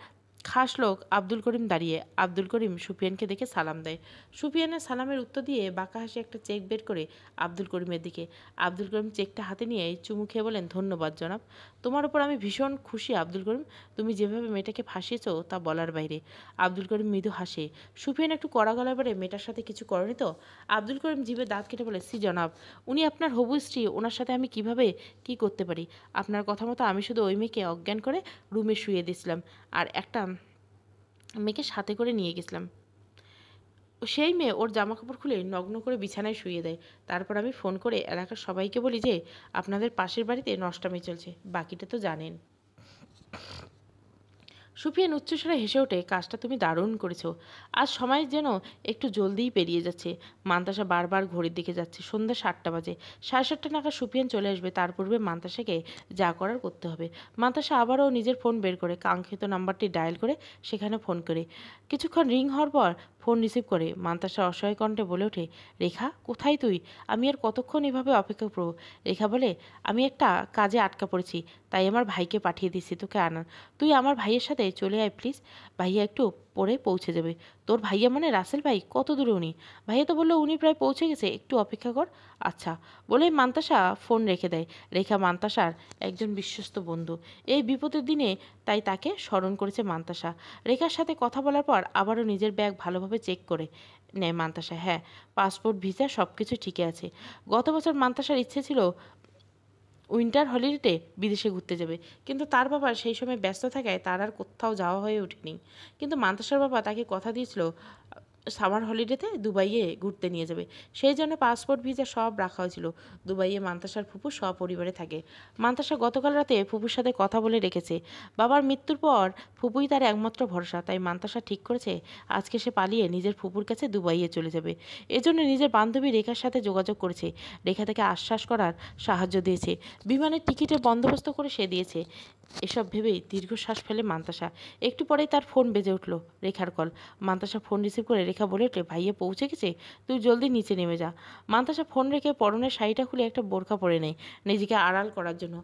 খাস লোক আব্দুল করিম দাঁড়িয়ে। আব্দুল করিম সুফিয়ানকে দেখে সালাম দেয়। সুফিয়ানের সালামের উত্তর দিয়ে বাঁকা হাসি একটা চেক বের করে আব্দুল করিমের দিকে। আব্দুল করিম চেকটা হাতে নিয়ে চুমু খেয়ে বলেন, ধন্যবাদ জনাব। তোমার উপর আমি ভীষণ খুশি আব্দুল করিম। তুমি যেভাবে মেয়েটাকে ফাঁসিয়েছো তা বলার বাইরে। আব্দুল করিম মৃদু হাসে। সুফিয়ান একটু কড়া গলায় বলে, মেয়েটার সাথে কিছু করনি তো? আব্দুল করিম জিভে দাঁত কেটে বলে, সি জনাব, উনি আপনার হবু স্ত্রী, ওনার সাথে আমি কিভাবে কি করতে পারি? আপনার কথা মতো আমি শুধু ওই মেয়েকে অজ্ঞান করে রুমে শুয়ে দিয়েছিলাম, আর একটা মেয়েকে সাথে করে নিয়ে গেছিলাম। সেই মেয়ে ওর জামাকাপড় খুলে নগ্ন করে বিছানায় শুইয়ে দেয়। তারপর আমি ফোন করে এলাকার সবাইকে বলি যে আপনাদের পাশের বাড়িতে নষ্টামি চলছে। বাকিটা তো জানেন। সুফিয়ান উচ্চস্বরে হেসে ওঠে, কাজটা তুমি দারুণ করেছো। আজ সময় যেন একটু জলদিই পেরিয়ে যাচ্ছে। মান্তাসা বারবার ঘড়ির দিকে যাচ্ছে। সন্ধ্যা 7টা বাজে। 7:30 নাগাদ সুফিয়ান চলে আসবে। তার পূর্বে মান্তাসাকে যা করার করতে হবে। মান্তাসা আবারও নিজের ফোন বের করে কাঙ্ক্ষিত নাম্বারটি ডায়াল করে সেখানে ফোন করে। কিছুক্ষণ রিং হওয়ার পর ফোন রিসিভ করে মান্তাসা অসহায় কণ্ঠে বলে ওঠে, রেখা, কোথায় তুই? আমি আর কতক্ষণ এভাবে অপেক্ষা করব? রেখা বলে, আমি একটা কাজে আটকা পড়েছি, তাই আমার ভাইকে পাঠিয়ে দিচ্ছি তোকে আনার। তুই আমার ভাইয়ের সাথে চলে আয় প্লিজ। ভাইয়া একটু পরে পৌঁছে যাবে। তোর ভাইয়া মানে রাসেল ভাই? কত দূরে উনি? ভাইয়া তো বললো উনি প্রায় পৌঁছে গেছে, একটু অপেক্ষা কর। আচ্ছা বলে মান্তাসা ফোন রেখে দেয়। রেখা মান্তাসার একজন বিশ্বস্ত বন্ধু। এই বিপদের দিনে তাই তাকে স্মরণ করেছে মান্তাসা। রেখার সাথে কথা বলার পর আবারও নিজের ব্যাগ ভালোভাবে চেক করে নেয় মান্তাসা। হ্যাঁ, পাসপোর্ট, ভিসা সব কিছু ঠিকই আছে। গত বছর মান্তাসার ইচ্ছে ছিল উইন্টার হলিডেতে বিদেশে ঘুরতে যাবে, কিন্তু তার বাবা সেই সময় ব্যস্ত থাকায় তার আর কোথাও যাওয়া হয়ে ওঠেনি। কিন্তু মান্তাসার বাবা তাকে কথা দিয়েছিল সামার হলিডেতে দুবাইয়ে ঘুরতে নিয়ে যাবে। সেই জন্য পাসপোর্ট, ভিসা সব রাখা হয়েছিল। দুবাইয়ে মান্তাসার ফুপু সপরিবারে থাকে। মান্তাসা গতকাল রাতে ফুপুর সাথে কথা বলে রেখেছে। বাবার মৃত্যুর পর ফুপুই তার একমাত্র ভরসা। তাই মান্তাসা ঠিক করেছে আজকে সে পালিয়ে নিজের ফুপুর কাছে দুবাইয়ে চলে যাবে। এজন্য নিজের বান্ধবী রেখার সাথে যোগাযোগ করেছে। রেখা তাকে আশ্বাস করার সাহায্য দিয়েছে। বিমানের টিকিটের বন্দোবস্ত করে সে দিয়েছে। এসব ভেবেই দীর্ঘশ্বাস ফেলে মান্তাসা। একটু পরেই তার ফোন বেজে উঠল। রেখার কল। মান্তাসা ফোন রিসিভ করে রেখা বলে ওঠে, ভাইয়া পৌঁছে গেছে, তুই জলদি নিচে নেমে যা। মান্তাসা ফোন রেখে পরনের শাড়িটা খুলে একটা বোরখা পরে নেয় নিজেকে আড়াল করার জন্য।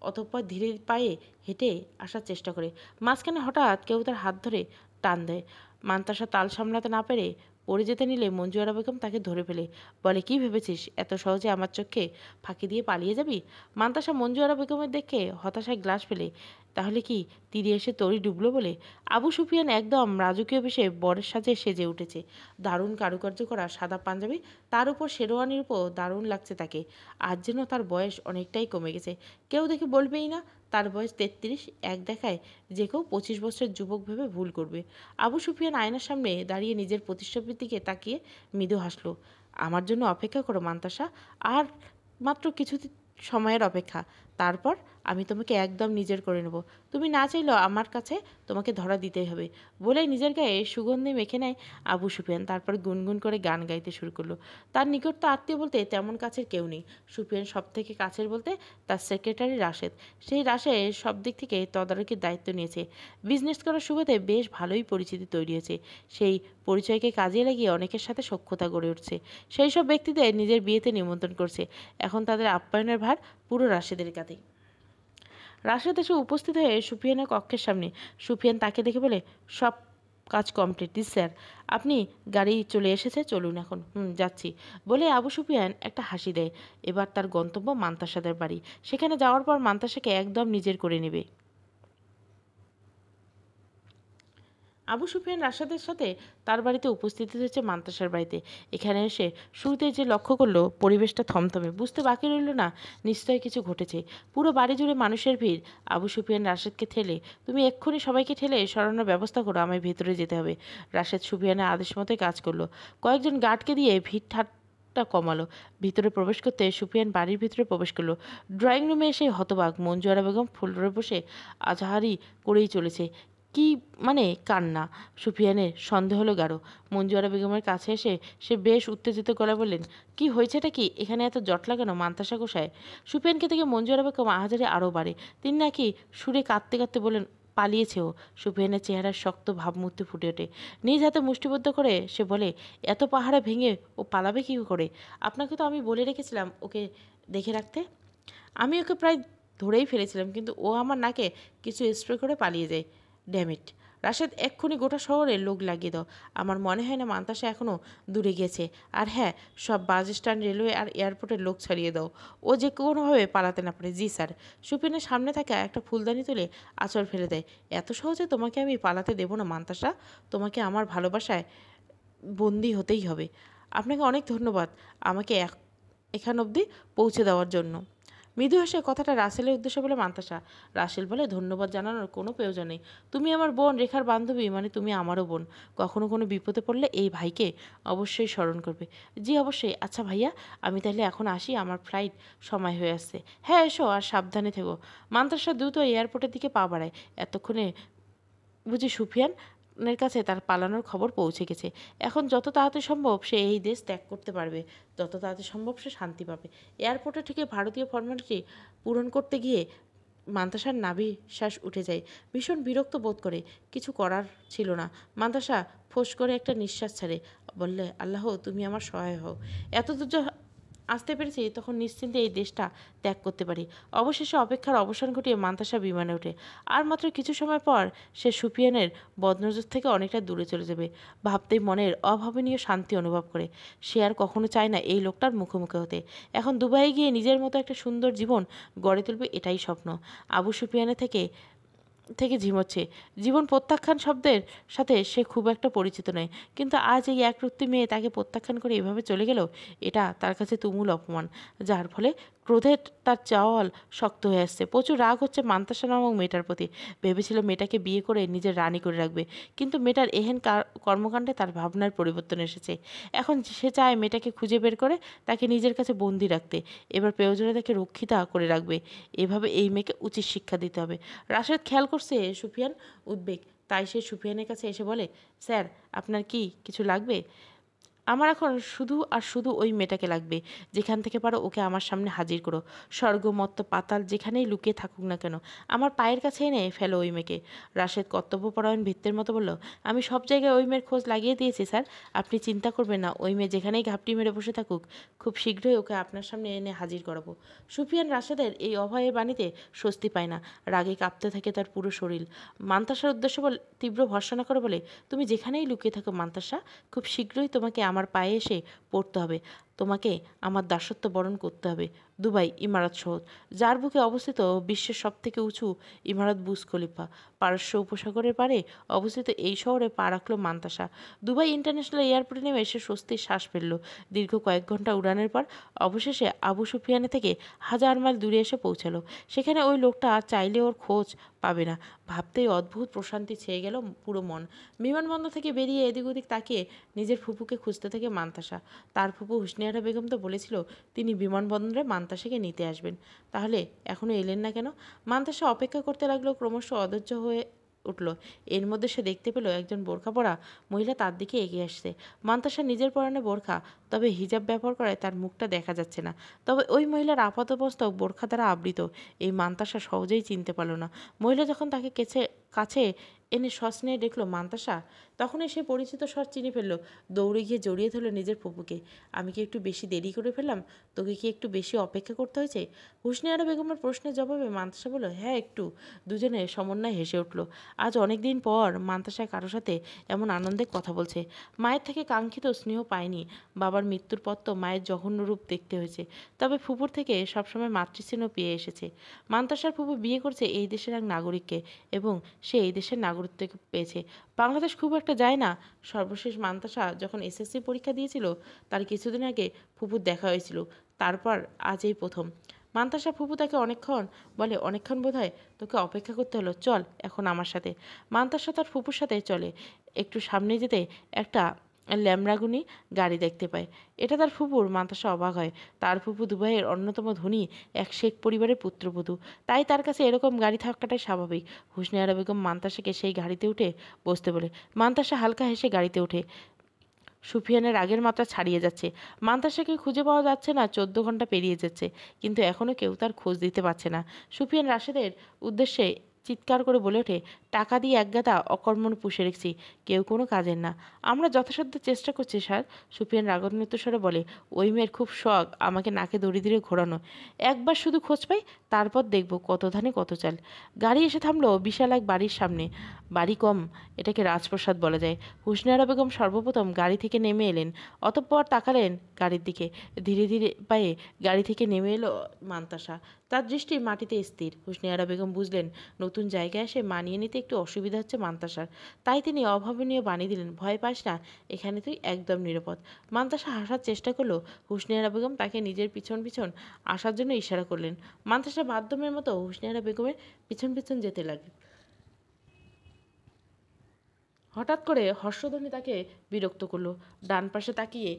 অতঃপর ধীরে পায়ে হেঁটে আসার চেষ্টা করে। মাঝখানে হঠাৎ কেউ তার হাত ধরে টান দেয়। মান্তাসা তাল সামলাতে না পেরে পড়ে যেতে নিলে মঞ্জু আরা বেগম তাকে ধরে ফেলে। বলে, কি ভেবেছিস এত সহজে আমার চোখে ফাঁকি দিয়ে পালিয়ে যাবি? মান্তাসা মঞ্জু আরা বেগমের দেখে হতাশায় গ্লাস ফেলে। তাহলে কি তীরে এসে তরি ডুবলো বলে? আবু সুফিয়ান একদম রাজকীয় বেশে বরের সাজে সেজে উঠেছে। দারুণ কারুকার্য করা সাদা পাঞ্জাবি, তার উপর শেরওয়ানির উপর দারুণ লাগছে তাকে। আজ যেন তার বয়স অনেকটাই কমে গেছে। কেউ দেখে বলবেই না তার বয়স 33। এক দেখায় যে কেউ 25 বছরের যুবক ভেবে ভুল করবে। আবু সুফিয়ান আয়নার সামনে দাঁড়িয়ে নিজের প্রতিচ্ছবির দিকে তাকিয়ে মৃদু হাসল। আমার জন্য অপেক্ষা করো মান্তাসা, আর মাত্র কিছু সময়ের অপেক্ষা, তারপর আমি তোমাকে একদম নিজের করে নেব। তুমি না চাইলেও আমার কাছে তোমাকে ধরা দিতেই হবে। বলেই নিজের গায়ে সুগন্ধি মেখে নেয় আবু সুফিয়ান। তারপর গুনগুন করে গান গাইতে শুরু করলো। তার নিকট তো আত্মীয় বলতে তেমন কাছের কেউ নেই। সুফিয়ান সব থেকে কাছের বলতে তার সেক্রেটারি রাশেদ। সেই রাশেদ সব দিক থেকে তদারকির দায়িত্ব নিয়েছে। বিজনেস করার সুবাদে বেশ ভালোই পরিচিতি তৈরি হয়েছে। সেই পরিচয়কে কাজে লাগিয়ে অনেকের সাথে সখ্যতা গড়ে উঠছে। সেই সব ব্যক্তিদের নিজের বিয়েতে নিমন্ত্রণ করছে। এখন তাদের আপ্যায়নের ভার পুরো রাশেদের কাঁধে। রাশেদ এসে উপস্থিত হয়ে সুফিয়ানের কক্ষের সামনে। সুফিয়ান তাকে দেখে বলে, সব কাজ কমপ্লিট জি স্যার। আপনি গাড়ি চলে এসেছে, চলুন এখন। যাচ্ছি। বলে আবু সুফিয়ান একটা হাসি দেয়। এবার তার গন্তব্য মান্তাসাদের বাড়ি। সেখানে যাওয়ার পর মান্তাসাকে একদম নিজের করে নেবে। আবু সুফিয়ান রাশাদের সাথে তার বাড়িতে উপস্থিত হয়েছে মান্তাসার বাড়িতে। এখানে এসে শুরুতে যে লক্ষ্য করলো পরিবেশটা থমথমে, বুঝতে বাকি রইল না নিশ্চয়ই কিছু ঘটেছে। পুরো বাড়ি জুড়ে মানুষের ভিড়। আবু সুফিয়ান রাশেদকে ঠেলে, তুমি এক্ষুনি সবাইকে ঠেলে সরানোর ব্যবস্থা করো, আমায় ভেতরে যেতে হবে। রাশেদ সুফিয়ানের আদেশ মতোই কাজ করলো। কয়েকজন গার্ডকে দিয়ে ভিড় ঠাট্টা কমালো। ভিতরে প্রবেশ করতে সুফিয়ান বাড়ির ভিতরে প্রবেশ করলো। ড্রয়িং রুমে এসে হতবাক। মঞ্জু আরা বেগম ফ্লোরে বসে আজাহারি করেই চলেছে। কি মানে কান্না? সুফিয়ানের সন্দেহ হলো গাঢ়। মঞ্জু আরা বেগমের কাছে এসে সে বেশ উত্তেজিত গলায় বললেন, কি হয়েছেটা কি? এখানে এত জট লাগানো মান্তাসা গোসায়? সুফিয়ানকে থেকে মঞ্জু আরা বেগম আহাজারি আরও বাড়ে। তিনি নাকি সুরে কাঁদতে কাঁদতে বললেন, পালিয়েছে ও। সুফিয়ানের চেহারার শক্ত ভাবমূর্তি ফুটে ওঠে। নিজ হাতে মুষ্টিবদ্ধ করে সে বলে, এত পাহাড়ে ভেঙে ও পালাবে কী করে? আপনাকে তো আমি বলে রেখেছিলাম ওকে দেখে রাখতে। আমি ওকে প্রায় ধরেই ফেলেছিলাম, কিন্তু ও আমার নাকে কিছু স্প্রে করে পালিয়ে যায়। ড্যামিট! রাশেদ, এক্ষুনি গোটা শহরে লোক লাগিয়ে দাও। আমার মনে হয় না মান্তাসা এখনও দূরে গেছে। আর হ্যাঁ, সব বাস স্ট্যান্ড, রেলওয়ে আর এয়ারপোর্টের লোক ছাড়িয়ে দাও, ও যে কোনোভাবে পালাতে না পারে। জি স্যার। সুপিনের সামনে থাকা একটা ফুলদানি তুলে আঁচড় ফেলে দেয়। এত সহজে তোমাকে আমি পালাতে দেবো না মান্তাসা। তোমাকে আমার ভালোবাসায় বন্দি হতেই হবে। আপনাকে অনেক ধন্যবাদ আমাকে এখান অবধি পৌঁছে দেওয়ার জন্য। মৃদু হেসে কথাটা রাসেলের উদ্দেশ্যে বলে মান্তাসা। রাসেল বলে, ধন্যবাদ জানানোর কোনো প্রয়োজন নেই। তুমি আমার বোন, রেখার বান্ধবী, মানে তুমি আমারও বোন। কখনো কোনো বিপদে পড়লে এই ভাইকে অবশ্যই স্মরণ করবে। জি অবশ্যই। আচ্ছা ভাইয়া, আমি তাহলে এখন আসি, আমার ফ্লাইট সময় হয়ে আসছে। হ্যাঁ এসো, আর সাবধানে থেকো। মান্তাসা দ্রুত এয়ারপোর্টের দিকে পা বাড়ায়। এতক্ষণে বুঝি সুফিয়ানের কাছে তার পালানোর খবর পৌঁছে গেছে। এখন যত তাড়াতাড়ি সম্ভব সে এই দেশ ত্যাগ করতে পারবে, যত তাড়াতাড়ি সম্ভব সে শান্তি পাবে। এয়ারপোর্টে থেকে ভারতীয় ফর্মালিটি পূরণ করতে গিয়ে মান্তাসার নাভিশ্বাস উঠে যায়। ভীষণ বিরক্ত বোধ করে। কিছু করার ছিল না। মান্তাসা ফোঁস করে একটা নিঃশ্বাস ছাড়ে। বললে, আল্লাহ তুমি আমার সহায় হও। এত দূর আসতে পেরেছি, তখন নিশ্চিন্তে এই দেশটা ত্যাগ করতে পারি। অবশেষে অপেক্ষার অবসান ঘটিয়ে মান্তাসা বিমানে ওঠে। আর মাত্র কিছু সময় পর সে সুফিয়ানের বদনজর থেকে অনেকটা দূরে চলে যাবে। ভাবতেই মনের অভাবনীয় শান্তি অনুভব করে। সে আর কখনো চায় না এই লোকটার মুখোমুখি হতে। এখন দুবাই গিয়ে নিজের মতো একটা সুন্দর জীবন গড়ে তুলবে, এটাই স্বপ্ন। আবু সুফিয়ানের থেকে থেকে ঝিমোচ্ছে। জীবন প্রত্যাখ্যান শব্দের সাথে সে খুব একটা পরিচিত নয়, কিন্তু আজ এই একরত্তি মেয়ে তাকে প্রত্যাখ্যান করে এভাবে চলে গেল, এটা তার কাছে তুমুল অপমান, যার ফলে ক্রোধে তার চাওয়াল শক্ত হয়ে আসছে। প্রচুর রাগ হচ্ছে মান্তাসা নামক মেয়েটার প্রতি। ভেবেছিল মেয়েটাকে বিয়ে করে নিজের রানী করে রাখবে, কিন্তু মেয়েটার এহেন কর্মকাণ্ডে তার ভাবনার পরিবর্তন এসেছে। এখন সে চায় মেয়েটাকে খুঁজে বের করে তাকে নিজের কাছে বন্দি রাখতে। এবার প্রয়োজনে তাকে রক্ষিতা করে রাখবে। এভাবে এই মেয়েকে উচিত শিক্ষা দিতে হবে। রাশেদ খেয়াল করছে সুফিয়ান উদ্বেগ, তাই সে সুফিয়ানের কাছে এসে বলে, স্যার আপনার কি কিছু লাগবে? আমার এখন শুধু আর শুধু ওই মেয়েটাকে লাগবে। যেখান থেকে পারো ওকে আমার সামনে হাজির করো। স্বর্গ, মত্ত, পাতাল যেখানেই লুকিয়ে থাকুক না কেন, আমার পায়ের কাছে এনে ফেলো ওই মেয়েকে। রাশেদ কর্তব্যপরায়ণ ভিত্তির মতো বলল, আমি সব জায়গায় ওই মেয়ের খোঁজ লাগিয়ে দিয়েছি স্যার। আপনি চিন্তা করবেন না, ওই মেয়ে যেখানেই ঘাপটি মেরে বসে থাকুক, খুব শীঘ্রই ওকে আপনার সামনে এনে হাজির করাবো। সুফিয়ান রাশেদের এই অভয়ের বাণীতে স্বস্তি পায় না। রাগে কাঁপতে থাকে তার পুরো শরীর। মান্তাসার উদ্দেশ্য তীব্র ভর্সনা করে বলে, তুমি যেখানেই লুকিয়ে থাকো মান্তাসা, খুব শীঘ্রই তোমাকে আমার পায়ে এসে পড়তে হবে। তোমাকে আমার দাসত্ব বরণ করতে হবে। দুবাই ইমারত শহর, যার বুকে অবস্থিত বিশ্বের সবথেকে উঁচু ইমারত বুর্জ খলিফা। পারস্য উপসাগরের পারে অবস্থিত এই শহরে পা রাখল মান্তাসা। দুবাই ইন্টারন্যাশনাল এয়ারপোর্টে নেমে সে স্বস্তির শ্বাস ফেলল। দীর্ঘ কয়েক ঘন্টা উড়ানের পর অবশেষে আবু সুফিয়ানে থেকে 1000 মাইল দূরে এসে পৌঁছালো। সেখানে ওই লোকটা চাইলে ওর খোঁজ পাবে না। ভাবতেই অদ্ভুত প্রশান্তি ছেয়ে গেল পুরো মন। বিমানবন্দর থেকে বেরিয়ে এদিক ওদিক তাকিয়ে নিজের ফুপুকে খুঁজতে থাকে মান্তাসা। তার ফুপু হুসনিয়ার আরা বেগম তো বলেছিল তিনি বিমানবন্দরে মান্তাসাকে নিতে আসবেন, তাহলে এখনও এলেন না কেন? মান্তাসা অপেক্ষা করতে লাগলো, ক্রমশ অধৈর্য হয়ে উঠল। এর মধ্যে সে দেখতে পেল একজন বোরখা পরা মহিলা তার দিকে এগিয়ে আসছে। মান্তাসা নিজের পরনে বোরখা, তবে হিজাব ব্যবহার করায় তার মুখটা দেখা যাচ্ছে না। তবে ওই মহিলার আপাতমস্তক বোরখা দ্বারা আবৃত। এই মান্তাসা সহজেই চিনতে পারল না। মহিলা যখন তাকে কাছে এনে সস্নেহে দেখলো মান্তাসা, তখনই সে পরিচিত স্বর চিনে ফেললো। দৌড়ে গিয়ে জড়িয়ে ধরল নিজের ফুপুকে। আমি কি একটু বেশি দেরি করে ফেললাম? তোকে কি একটু বেশি অপেক্ষা করতে হয়েছে? হুসনে আরা বেগমের প্রশ্নের জবাবে মান্তাসা বলল, হ্যাঁ একটু। দুজনে সমন্বয়ে হেসে উঠল। আজ অনেক দিন পর মান্তাসা কারো সাথে এমন আনন্দে কথা বলছে। মায়ের থেকে কাঙ্ক্ষিত স্নেহ পায়নি। বাবার মৃত্যুর পর তো মায়ের জঘন্য রূপ দেখতে হয়েছে, তবে ফুপুর থেকে সবসময় মাতৃস্নেহ পেয়ে এসেছে। মান্তাসার ফুপু বিয়ে করছে এই দেশের এক নাগরিককে, এবং সে এই দেশের নাগরিকত্ব পেয়েছে। বাংলাদেশ খুব একটা যায় না। সর্বশেষ মান্তাসা যখন এসএসসি পরীক্ষা দিয়েছিল, তার কিছুদিন আগে ফুপুর দেখা হয়েছিল। তারপর আজ এই প্রথম। মান্তাসা ফুপু তাকে অনেকক্ষণ বলে, অনেকক্ষণ বোধহয় তোকে অপেক্ষা করতে হলো, চল এখন আমার সাথে। মান্তাসা তার ফুপুর সাথে চলে। একটু সামনে যেতে একটা ল্যাম্বরগিনি গাড়ি দেখতে পায়। এটা তার ফুপুর। মান্তাসা অবাক হয়। তার ফুপু দুবাইয়ের অন্যতম ধনী এক শেখ পরিবারের পুত্রবধূ, তাই তার কাছে এরকম গাড়ি থাকাটাই স্বাভাবিক। হুসনে আরা বেগম মান্তাসাকে সেই গাড়িতে উঠে বসতে বলে। মান্তাসা হালকা হেসে গাড়িতে ওঠে। সুফিয়ানের আগের মাত্রা ছাড়িয়ে যাচ্ছে। মান্তাসাকে খুঁজে পাওয়া যাচ্ছে না। 14 ঘন্টা পেরিয়ে যাচ্ছে, কিন্তু এখনও কেউ তার খোঁজ দিতে পারছে না। সুফিয়ান রাশেদের উদ্দেশ্যে চিৎকার করে বলে ওঠে, টাকা দিয়ে একগাদা অকর্মণ পুষে রেখেছি, কেউ কোনো কাজের না। আমরা যথাসাধ্য চেষ্টা করছি স্যার। সুফিয়ান রাগান্বিত স্বরে বলে, ওই মেয়ের খুব শখ আমাকে নাকে দড়ি দিয়ে ঘোরানো। একবার শুধু খোঁজ পাই, তারপর দেখব কত ধানে কত চাল। গাড়ি এসে থামলো বিশাল এক বাড়ির সামনে। বাড়ি কম, এটাকে রাজপ্রাসাদ বলা যায়। হুসনে আরা বেগম সর্বপ্রথম গাড়ি থেকে নেমে এলেন, অতঃপর তাকালেন গাড়ির দিকে। ধীরে ধীরে পায়ে গাড়ি থেকে নেমে এলো মান্তাসা। তার দৃষ্টি মাটিতে স্থির। হুসনে আরা বেগম বুঝলেন নতুন জায়গায় এসে মানিয়ে নিতে একটু অসুবিধা হচ্ছে মান্তাসার। তাই তিনি অভাবনীয় বাণী দিলেন, ভয় পাস না, এখানে তুই একদম নিরাপদ। মান্তাসা হাসার চেষ্টা করলো। হুসনে আরা বেগম তাকে নিজের পিছন পিছন আসার জন্য ইশারা করলেন। মান্তাসা মাধ্যমের মতো হুসনে আরা বেগমের পিছন পিছন যেতে লাগলেন। হঠাৎ করে হর্ষধ্বনি তাকে বিরক্ত করলো। ডান পাশে তাকিয়ে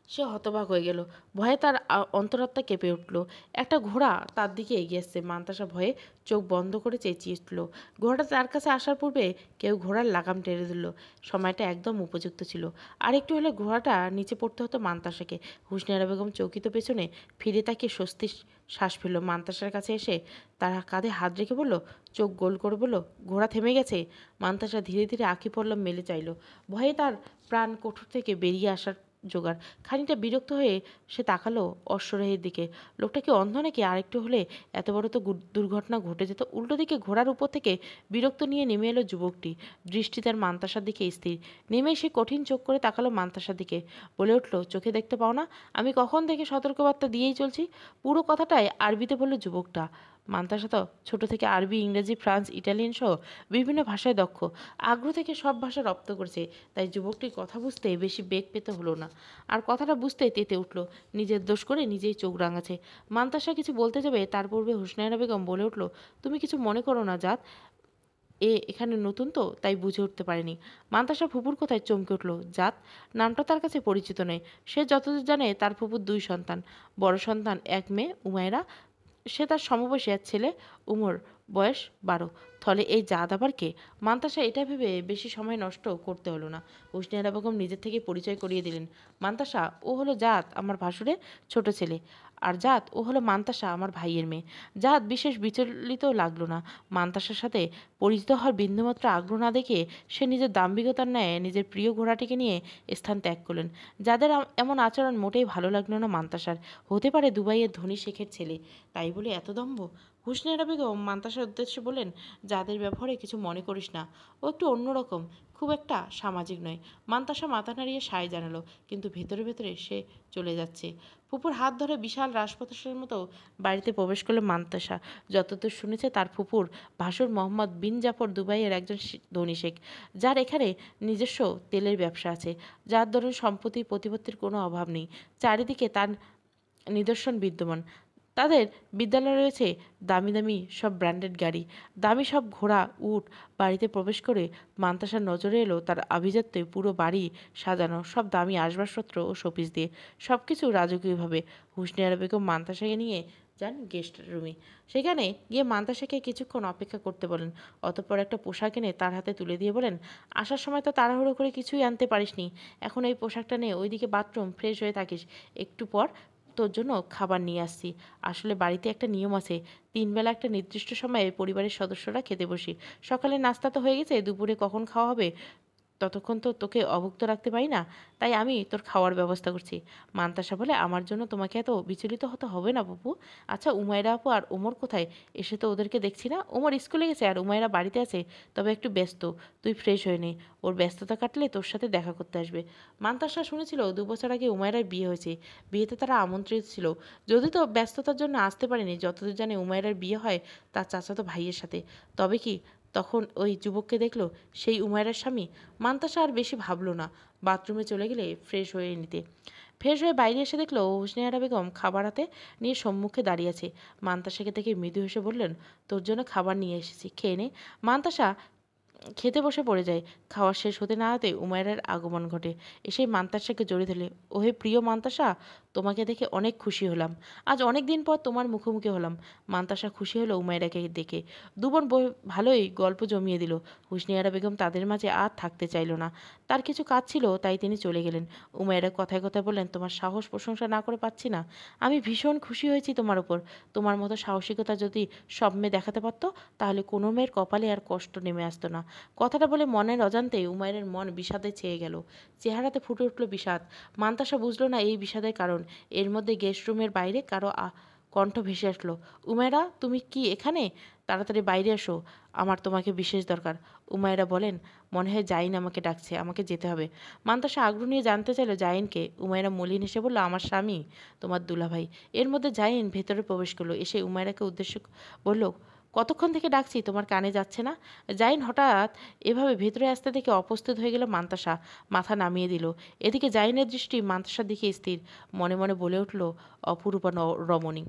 সে হতবাক হয়ে গেল। ভয়ে তার অন্তরাত্মা কেঁপে উঠল। একটা ঘোড়া তার দিকে এগিয়ে আসছে। মান্তাসা ভয়ে চোখ বন্ধ করে চেঁচিয়ে উঠল। ঘোড়াটা তার কাছে আসার পূর্বে কেউ ঘোড়ার লাগাম টেনে দিল। সময়টা একদম উপযুক্ত ছিল। আর একটু হলে ঘোড়াটা নিচে পড়তে হতো মান্তাসাকে। হুসনে আরা বেগম চৌকিত পেছনে ফিরে তাকিয়ে স্বস্তির শ্বাস ফেলল। মান্তাসার কাছে এসে তার কাঁধে হাত রেখে বলল, চোখ গোল করে বলল, ঘোড়া থেমে গেছে। মান্তাসা ধীরে ধীরে আঁখি পল্লব মেলে চাইল। ভয়ে তার প্রাণ কঠোর থেকে বেরিয়ে আসার জোগাড়। খানিকটা বিরক্ত হয়ে সে তাকালো অশ্বরাহের দিকে। লোকটা কি অন্ধ নাকি? আরেকটু হলে এত বড় তো দুর্ঘটনা ঘটে যেত। উল্টো দিকে ঘোড়ার উপর থেকে বিরক্ত নিয়ে নেমে এলো যুবকটি। দৃষ্টি তার মান্তাসার দিকে স্থির। নেমে সে কঠিন চোখ করে তাকালো মান্তাসার দিকে। বলে উঠল, চোখে দেখতে পাও না? আমি কখন থেকে সতর্কবার্তা দিয়েই চলছি। পুরো কথাটাই আরবিতে বলল যুবকটা। মান্তাসা তো ছোট থেকে আরবি, ইংরেজি, ফ্রান্স, ইটালিয়ান সহ বিভিন্ন ভাষায় দক্ষ। আগ্রহ থেকে সব ভাষা রপ্ত করছে। তাই যুবকটির কথা বুঝতে বেশি বেগ পেতে হলো না। আর কথাটা বুঝতে তেতে উঠল। নিজের দোষ করে নিজেই চোখ রাঙাচ্ছে। মান্তাসা কিছু বলতে যাবে, তার পূর্বে হুসনাইনা বেগম বলে উঠল, তুমি কিছু মনে করো না জাত, এখানে নতুন তো তাই বুঝে উঠতে পারেনি। মান্তাসা ফুপুর কোথায় চমকে উঠল। জাত নামটা তার কাছে পরিচিত নয়। সে যতদূর জানে তার ফুপুর 2 সন্তান। বড় সন্তান এক মেয়ে উমায়রা, সে তার সমবয়সী এক ছেলে উমর, বয়স 12। থলে এই জাত আবার কে? মান্তাসা এটা ভেবে বেশি সময় নষ্ট করতে হলো না। হুসনে আরা বেগম নিজের থেকে পরিচয় করিয়ে দিলেন। মান্তাসা, ও হলো জাত আমার ভাসুরের ছোট ছেলে। আর জাত, ও হলো মান্তাসা আমার ভাইয়ের মেয়ে। জাত বিশেষ বিচলিত লাগলো না। মান্তাসার সাথে পরিচিত হওয়ার বিন্দুমাত্র আগ্রহ না দেখে সে নিজের দাম্ভিকতার ন্যায় নিজের প্রিয় ঘোড়াটিকে নিয়ে স্থান ত্যাগ করলেন। যাদের এমন আচরণ মোটেই ভালো লাগলো না মান্তাসার। হতে পারে দুবাইয়ের ধনী শেখের ছেলে, তাই বলে এত দম্ভ? হুসনে আরা বেগম মান্তাসার উদ্দেশ্যে বলেন, যাদের ব্যবহারে কিছু মনে করিস না, ও একটু অন্যরকম, খুব একটা সামাজিক নয়। মান্তাসা মাথা নাড়িয়ে সায় জানালো, কিন্তু ভেতরে ভেতরে সে চলে যাচ্ছে। ফুপুর হাত ধরে বিশাল রাজপ্রাসাদের মতো বাড়িতে প্রবেশ করলো মান্তাসা। যতদূর শুনেছে তার ফুপুর ভাসুর মোহাম্মদ বিন জাফর দুবাইয়ের একজন ধনী শেখ, যার এখানে নিজস্ব তেলের ব্যবসা আছে, যার ধরুন সম্পত্তি প্রতিপত্তির কোনো অভাব নেই। চারিদিকে তার নিদর্শন বিদ্যমান। তাদের বিদ্যালয়ে রয়েছে দামি দামি সব ব্র্যান্ডেড গাড়ি, দামি সব ঘোড়া উট। বাড়িতে প্রবেশ করে মান্তাসার নজরে এলো তার আভিজাত্যে পুরো বাড়ি সাজানো, সব দামি আসবাবপত্র ও শোপিস দিয়ে, সব কিছু রাজকীয়ভাবে। হুসনিয়ারা বেগম মান্তাসাকে নিয়ে যান গেস্ট রুমে। সেখানে গিয়ে মান্তাসাকে কিছুক্ষণ অপেক্ষা করতে বলেন। অতঃপর একটা পোশাক এনে তার হাতে তুলে দিয়ে বলেন, আসার সময় তো তাড়াহুড়ো করে কিছুই আনতে পারিসনি, এখন এই পোশাকটা নিয়ে ওইদিকে বাথরুম ফ্রেশ হয়ে থাকিস, একটু পর তোর জন্য খাবার নিয়ে আসছি। আসলে বাড়িতে একটা নিয়ম আছে, 3 বেলা একটা নির্দিষ্ট সময়ে পরিবারের সদস্যরা খেতে বসি। সকালে নাস্তা তো হয়ে গেছে, দুপুরে কখন খাওয়া হবে ততক্ষণ তো তোকে অভুক্ত রাখতে পারি না, তাই আমি তোর খাওয়ার ব্যবস্থা করছি। মান্তাসা বলে, আমার জন্য তোমাকে এত বিচলিত হতে হবে না বাবু। আচ্ছা, উমাইরা আপু আর ওমর কোথায়? এসে তো ওদেরকে দেখছি না। ওমর স্কুলে গেছে আর উমাইরা বাড়িতে আছে, তবে একটু ব্যস্ত। তুই ফ্রেশ হয়ে নে, ওর ব্যস্ততা কাটলে তোর সাথে দেখা করতে আসবে। মান্তাসা শুনেছিল 2 বছর আগে উমাইরার বিয়ে হয়েছে, বিয়েতে তারা আমন্ত্রিত ছিল। যদি তো ব্যস্ততার জন্য আসতে পারেনি, যতদূর জানে উমাইরার বিয়ে হয় তার চাচাতো ভাইয়ের সাথে। তবে কি তখন ওই যুবককে দেখলো সেই উমাইরার স্বামী? মান্তাসা আর বেশি ভাবলো না, বাথরুমে চলে গেলে ফ্রেশ হয়ে নিতে। ফ্রেশ হয়ে বাইরে এসে দেখলো হুসনিয়ারা বেগম খাবার হাতে নিয়ে সম্মুখে দাঁড়িয়ে আছে। মান্তাসাকে দেখে মৃদু হেসে বললেন, তোর জন্য খাবার নিয়ে এসেছি, খেয়ে নে। মান্তাসা খেতে বসে পড়ে যায়। খাওয়া শেষ হতে না হতে উমাইরের আগমন ঘটে। এসেই মান্তাসাকে জড়িয়ে ধরলে, ওহে প্রিয় মান্তাসা, তোমাকে দেখে অনেক খুশি হলাম। আজ অনেক দিন পর তোমার মুখোমুখি হলাম। মান্তাসা খুশি হলো উমাইরাকে দেখে। দুবোন ভালোই গল্প জমিয়ে দিল। হুসনিয়ারা বেগম তাদের মাঝে আর থাকতে চাইল না। তার কিছু কাজ ছিল, তাই তিনি চলে গেলেন। উমাইরা কথায় কথায় বললেন, তোমার সাহস প্রশংসা না করে পাচ্ছি না। আমি ভীষণ খুশি হয়েছি তোমার ওপর। তোমার মতো সাহসিকতা যদি সব মেয়ে দেখাতে পারতো, তাহলে কোনো মেয়ের কপালে আর কষ্ট নেমে আসতো না। কথাটা বলে মনের অজান্তেই উমাইরের মন বিষাদে ছেয়ে গেল। চেহারাতে ফুটে উঠল বিষাদ। মান্তাসা বুঝল না এই বিষাদের কারণ। এর মধ্যে গেস্ট রুমের বাইরে কারো কণ্ঠ ভেসে আসলো, উমাইরা তুমি কি এখানে? তাড়াতাড়ি বাইরে এসো, আমার তোমাকে বিশেষ দরকার। উমাইরা বলেন, মনে হয় জাইন আমাকে ডাকছে, আমাকে যেতে হবে। মান্তাসা আগ্রহ নিয়ে জানতে চাইল জাইনকে। উমাইরা মলিন হেসে বলল, আমার স্বামী, তোমার দুলাভাই। এর মধ্যে জাইন ভেতরে প্রবেশ করলো। এসে উমাইরাকে উদ্দেশ্য বলল, কতক্ষণ থেকে ডাকছি, তোমার কানে যাচ্ছে না? জাইন হঠাৎ এভাবে ভেতরে আসতে দেখে অপ্রস্তুত হয়ে গেল মান্তাসা। মাথা নামিয়ে দিল। এদিকে জাইনের দৃষ্টি মান্তাসার দিকে স্থির। মনে মনে বলে উঠল, অপরূপা রমণী।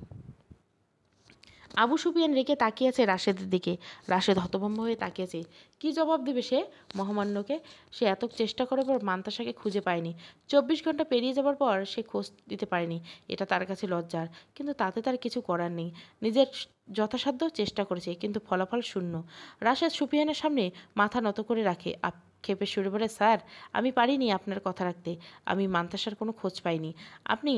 আবু সুফিয়ান রেগে তাকিয়েছে রাশেদের দিকে। রাশেদ হতভম্ব হয়ে তাকিয়েছে। কি জবাব দেবে সে মহামান্যকে? সে এত চেষ্টা করার পর মান্তাসাকে খুঁজে পায়নি। 24 ঘন্টা পেরিয়ে যাবার পর সে খোঁজ দিতে পারেনি। এটা তার কাছে লজ্জার, কিন্তু তাতে তার কিছু করার নেই। নিজের যথাসাধ্য চেষ্টা করেছে, কিন্তু ফলাফল শূন্য। রাশেদ সুফিয়ানের সামনে মাথা নত করে রাখে। ক্ষেপে সুরে বলে, স্যার, আমি পারিনি আপনার কথা রাখতে। আমি মান্তাসার কোনো খোঁজ পাইনি। আপনি